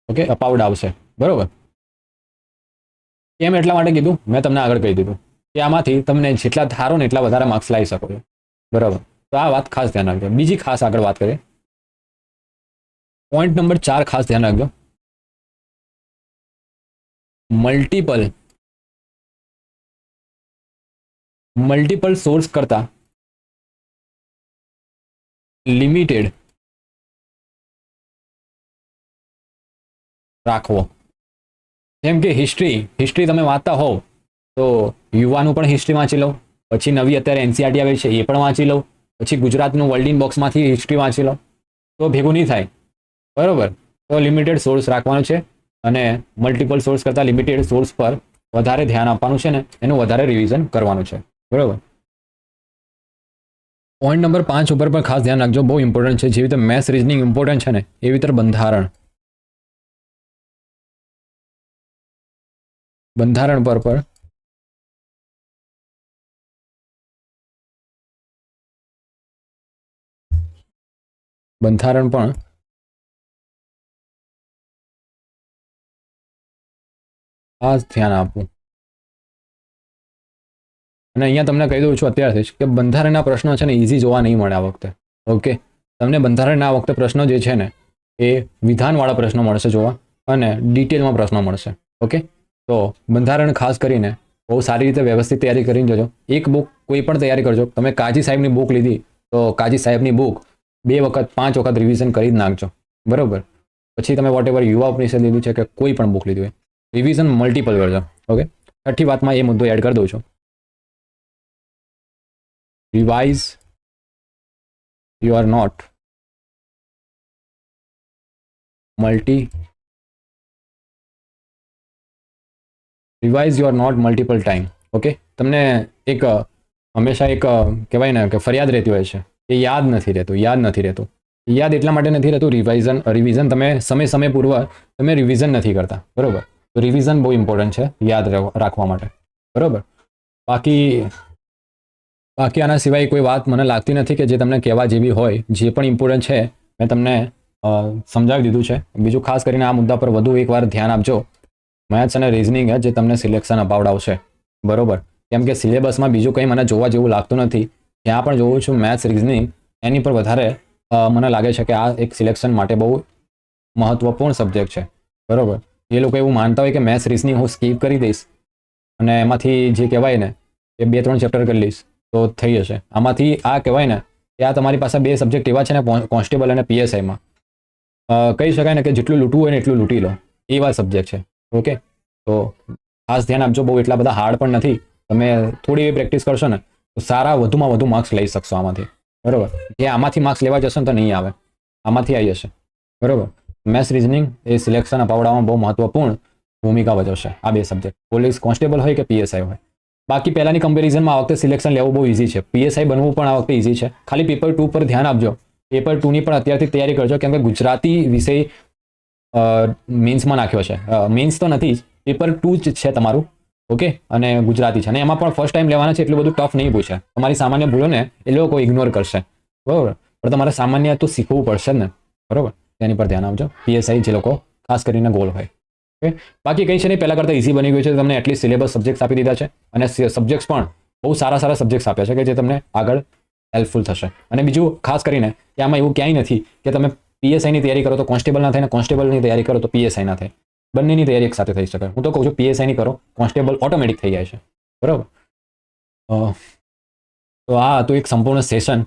ઓકે. અપાવડ આવશે, બરોબર. કેમ એટલા માટે કીધું મેં તમને આગળ કહી દીધું કે આમાંથી તમને જેટલા ધારો ને એટલા વધારે માર્ક્સ લાવી શકો છો, બરાબર. તો આ વાત ખાસ ધ્યાન રાખજો. બીજી ખાસ આગળ વાત કરીએ, પોઈન્ટ નંબર 4 ખાસ ધ્યાન રાખજો, મલ્ટિપલ સોર્સ કરતા લિમિટેડ રાખવો. જેમ કે હિસ્ટ્રી તમે વાંચતા હોવ તો યુવાનું પણ હિસ્ટ્રી વાંચી લો, પછી નવી અત્યારે એનસીઆરટી આવે છે એ પણ વાંચી લો, પછી ગુજરાતનું વર્લ્ડ ઇન બોક્સમાંથી હિસ્ટ્રી વાંચી લો, તો ભેગું નહીં થાય, બરોબર. તો લિમિટેડ સોર્સ રાખવાનું છે અને મલ્ટિપલ સોર્સ કરતાં લિમિટેડ સોર્સ પર વધારે ધ્યાન આપવાનું છે ને એનું વધારે રિવિઝન કરવાનું છે, બરોબર. પોઈન્ટ નંબર 5 ઉપર પણ ખાસ ધ્યાન રાખજો, બહુ ઇમ્પોર્ટન્ટ છે. જેવી રીતે મેથ્સ રીઝનિંગ ઇમ્પોર્ટન્ટ છે ને એવી રીતે બંધારણ પર બંધારણ પણ ખાસ ધ્યાન આપવું. અને અહીંયા તમને કહી દઉં છું અત્યારથી જ કે બંધારણના પ્રશ્નો છે ને ઇઝી જોવા નહીં મળે આ વખતે, ઓકે. તમને બંધારણના આ વખતે પ્રશ્નો જે છે ને એ વિધાનવાળા પ્રશ્નો મળશે જોવા અને ડિટેલમાં પ્રશ્નો મળશે. ઓકે, તો બંધારણ ખાસ કરીને બહુ સારી રીતે વ્યવસ્થિત તૈયારી કરીને જજો. એક બુક કોઈ પણ તૈયારી કરજો. તમે કાજી સાહેબની બુક લીધી તો કાજી સાહેબની બુક 2 વખત 5 વખત રિવિઝન કરી જ નાખજો. બરોબર, પછી તમે વોટ એવર યુવા ઉપનિષદ લીધું છે કે કોઈ પણ બુક લીધી હોય, રિવિઝન મલ્ટિપલ કરજો. ઓકે, છઠ્ઠી વાતમાં એ મુદ્દો એડ કરી દઉં છું. Revise you are not multiple time. Okay, તમને એક હંમેશા એક કહેવાય ને કે ફરિયાદ રહેતી હોય છે કે યાદ નથી રહેતું. યાદ એટલા માટે નથી રહેતું, રિવિઝન તમે સમય પૂર્વ તમે રિવિઝન નથી કરતા. બરોબર, તો રિવિઝન બહુ ઇમ્પોર્ટન્ટ છે યાદ રાખવા માટે. બરોબર, બાકી આના સિવાય કોઈ વાત મને લાગતી નથી કે જે તમને કહેવા જેવી હોય. જે પણ ઇમ્પોર્ટન્ટ છે મેં તમને સમજાવી દીધું છે. બીજું ખાસ કરીને આ મુદ્દા પર વધુ એકવાર ધ્યાન આપજો. મેથ્સ અને રિઝનિંગ જે તમને સિલેક્શન અપાવડાવશે. બરોબર, કેમ કે સિલેબસમાં બીજું કંઈ મને જોવા જેવું લાગતું નથી. જ્યાં પણ જોઉં છું મેથ્સ રિઝનિંગ એની પર વધારે મને લાગે છે કે આ એક સિલેક્શન માટે બહુ મહત્વપૂર્ણ સબ્જેક્ટ છે. બરોબર, એ લોકો એવું માનતા હોય કે મેથ્સ રિઝનિંગ હું સ્કીપ કરી દઈશ અને એમાંથી જે કહેવાય ને એ 2-3 ચેપ્ટર કરી લઈશ તો થઈ જશે. આમાંથી આ કહેવાય ને કે આ તમારી પાસે 2 સબ્જેક્ટ એવા છે ને કોન્સ્ટેબલ અને પીએસઆઈમાં કહી શકાય ને કે જેટલું લૂંટવું હોય ને એટલું લૂંટી લો એવા સબ્જેક્ટ છે. ઓકે, તો ખાસ ધ્યાન આપજો. બહુ એટલા બધા હાર્ડ પણ નથી. તમે થોડી એવી પ્રેક્ટિસ કરશો ને તો સારા વધુમાં વધુ માર્ક્સ લઈ શકશો આમાંથી. બરોબર, જે આમાંથી માર્ક્સ લેવા જશો ને તો નહીં આવે, આમાંથી આવી જશે. બરોબર, મેથ્સ રિઝનિંગ એ સિલેક્શન અપાવડાવવામાં બહુ મહત્વપૂર્ણ ભૂમિકા ભજવશે આ 2 સબ્જેક્ટ, પોલીસ કોન્સ્ટેબલ હોય કે પીએસઆઈ હોય. બાકી પહેલાની કમ્પેરિઝનમાં આ વખતે સિલેક્શન લેવું બહુ ઇઝી છે. પીએસઆઈ બનવું પણ આ વખતે ઇઝી છે. ખાલી પેપર 2 પર ધ્યાન આપજો. પેપર 2 ની પણ અત્યારથી તૈયારી કરજો, કેમ કે ગુજરાતી વિષય મેન્સમાં નાખ્યો છે. મેન્સ તો નથી જ, પેપર 2 જ છે તમારું. ઓકે, અને ગુજરાતી છે અને એમાં પણ ફર્સ્ટ ટાઈમ લેવાના છે. એટલું બધું ટફ નહીં પૂછે. તમારી સામાન્ય ભૂલો ને એ લોકો ઇગ્નોર કરશે. બરોબર, પણ તમારે સામાન્ય તો શીખવું પડશે જ ને. બરોબર, તેની પર ધ્યાન આપજો. પીએસઆઈ જે લોકો ખાસ કરીને ગોલ હોય. ઓકે, બાકી કંઈ છે નહીં, પહેલાં કરતાં ઇઝી બની ગયું છે. તમને એટલીસ્ટ સિલેબસ સબ્જેક્ટ્સ આપી દીધા છે અને સબ્જેક્ટ્સ પણ બહુ સારા સબ્જેક્ટ્સ આપ્યા છે કે જે તમને આગળ હેલ્પફુલ થશે. અને બીજું ખાસ કરીને કે આમાં એવું ક્યાંય નથી કે તમે પીએસઆઈની તૈયારી કરો તો કોન્સ્ટેબલ ના થાય ને કોન્સ્ટેબલની તૈયારી કરો તો પીએસઆઈ ના થાય. બંનેની તૈયારી એક સાથે થઈ શકે. હું તો કહું છું પીએસઆઈની કરો, કોન્સ્ટેબલ ઓટોમેટિક થઈ જાય છે. બરાબર, તો આ હતું એક સંપૂર્ણ સેશન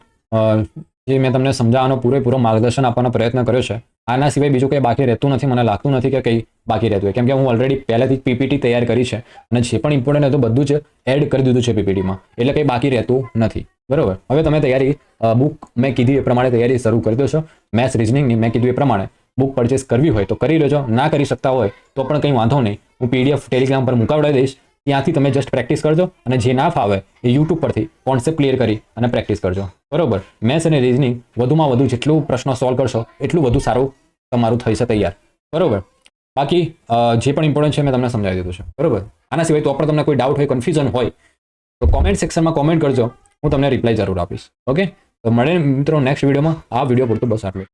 જે મેં તમને સમજાવવાનો પૂરેપૂરો માર્ગદર્શન આપવાનો પ્રયત્ન કર્યો છે. આના સિવાય બીજું કંઈ બાકી રહેતું નથી. મને લાગતું નથી કે કંઈ બાકી રહેતું હોય, કેમ કે હું ઓલરેડી પહેલેથી પીપીટી તૈયાર કરી છે અને જે પણ ઇમ્પોર્ટન્ટ હતું બધું જ એડ કરી દીધું છે પીપીટીમાં. એટલે કંઈ બાકી રહેતું નથી. બરોબર, હવે તમે તૈયારી બુક મેં કીધી એ પ્રમાણે તૈયારી શરૂ કરી દો છો. મેથ્સ રિઝનિંગની મેં કીધું એ પ્રમાણે બુક પરચેસ કરવી હોય તો કરી લેજો. ના કરી શકતા હોય તો પણ કંઈ વાંધો નહીં. હું પીડીએફ ટેલિગ્રામ પર મુકાવડાવી દઈશ. ત્યાંથી તમે જસ્ટ પ્રેક્ટિસ કરજો અને જે ના ફાવે એ યુટ્યુબ પરથી કોન્સેપ્ટ ક્લિયર કરી અને પ્રેક્ટિસ કરજો. બરોબર, મેથ્સ અને રિઝનિંગ વધુમાં વધુ જેટલું પ્રશ્નો સોલ્વ કરશો એટલું વધુ સારું તમારું થશે તૈયાર. બરોબર, બાકી જે પણ ઇમ્પોર્ટન્ટ છે મેં તમને સમજાવી દીધું છે. બરોબર, આના સિવાય તો પણ તમને કોઈ ડાઉટ હોય, કન્ફ્યુઝન હોય તો કોમેન્ટ સેક્શનમાં કોમેન્ટ કરજો. હું તમને રિપ્લાય જરૂર આપીશ. ઓકે, તો મળે મિત્રો નેક્સ્ટ વિડીયોમાં. આ વિડીયો પૂરતું બસ આટલું.